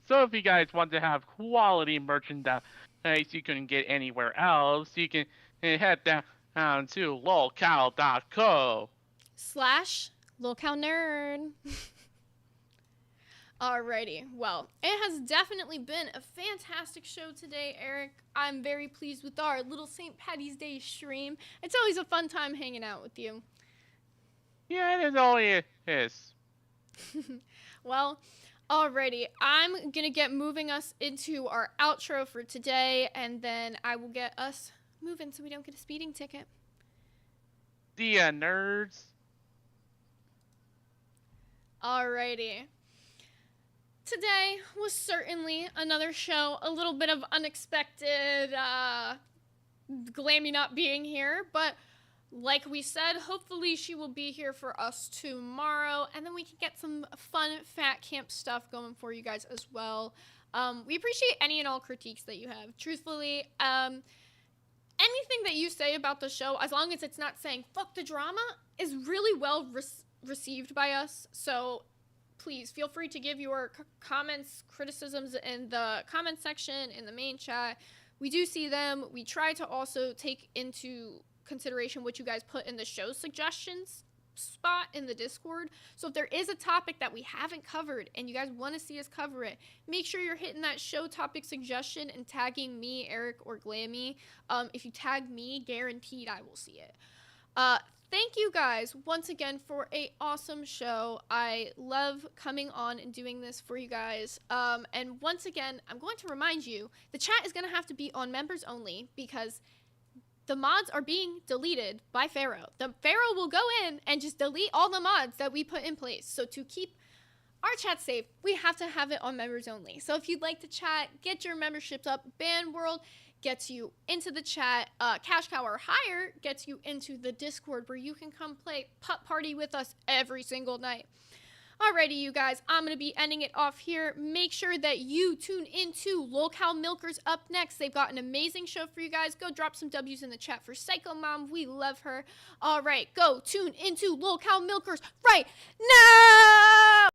So if you guys want to have quality merchandise you couldn't get anywhere else, you can head down to locale.co/locale nerd. Alrighty, well, it has definitely been a fantastic show today, Eric. I'm very pleased with our little St. Patty's Day stream. It's always a fun time hanging out with you. Yeah, it always is. Well, alrighty, I'm gonna get moving us into our outro for today, and then I will get us moving so we don't get a speeding ticket. The nerds. Alrighty. Today was certainly another show, a little bit of unexpected, Glamy not being here, but like we said, hopefully she will be here for us tomorrow, and then we can get some fun Fat Camp stuff going for you guys as well. We appreciate any and all critiques that you have. Truthfully, anything that you say about the show, as long as it's not saying fuck the drama, is really well received by us. So please feel free to give your comments, criticisms in the comment section, in the main chat. We do see them. We try to also take into consideration what you guys put in the show suggestions spot in the Discord. So if there is a topic that we haven't covered and you guys want to see us cover it, make sure you're hitting that show topic suggestion and tagging me, Eric, or Glamy. If you tag me, guaranteed I will see it. Thank you guys once again for a awesome show. I love coming on and doing this for you guys. And once again, I'm going to remind you, the chat is going to have to be on members only because the mods are being deleted by Pharaoh. The Pharaoh will go in and just delete all the mods that we put in place. So to keep our chat safe, we have to have it on members only. So if you'd like to chat, get your memberships up. Band World gets you into the chat. Cash Cow or Higher gets you into the Discord where you can come play Putt Party with us every single night. Alrighty, you guys, I'm going to be ending it off here. Make sure that you tune into Locale Milkers up next. They've got an amazing show for you guys. Go drop some W's in the chat for Psycho Mom. We love her. Alright, go tune into Locale Milkers right now!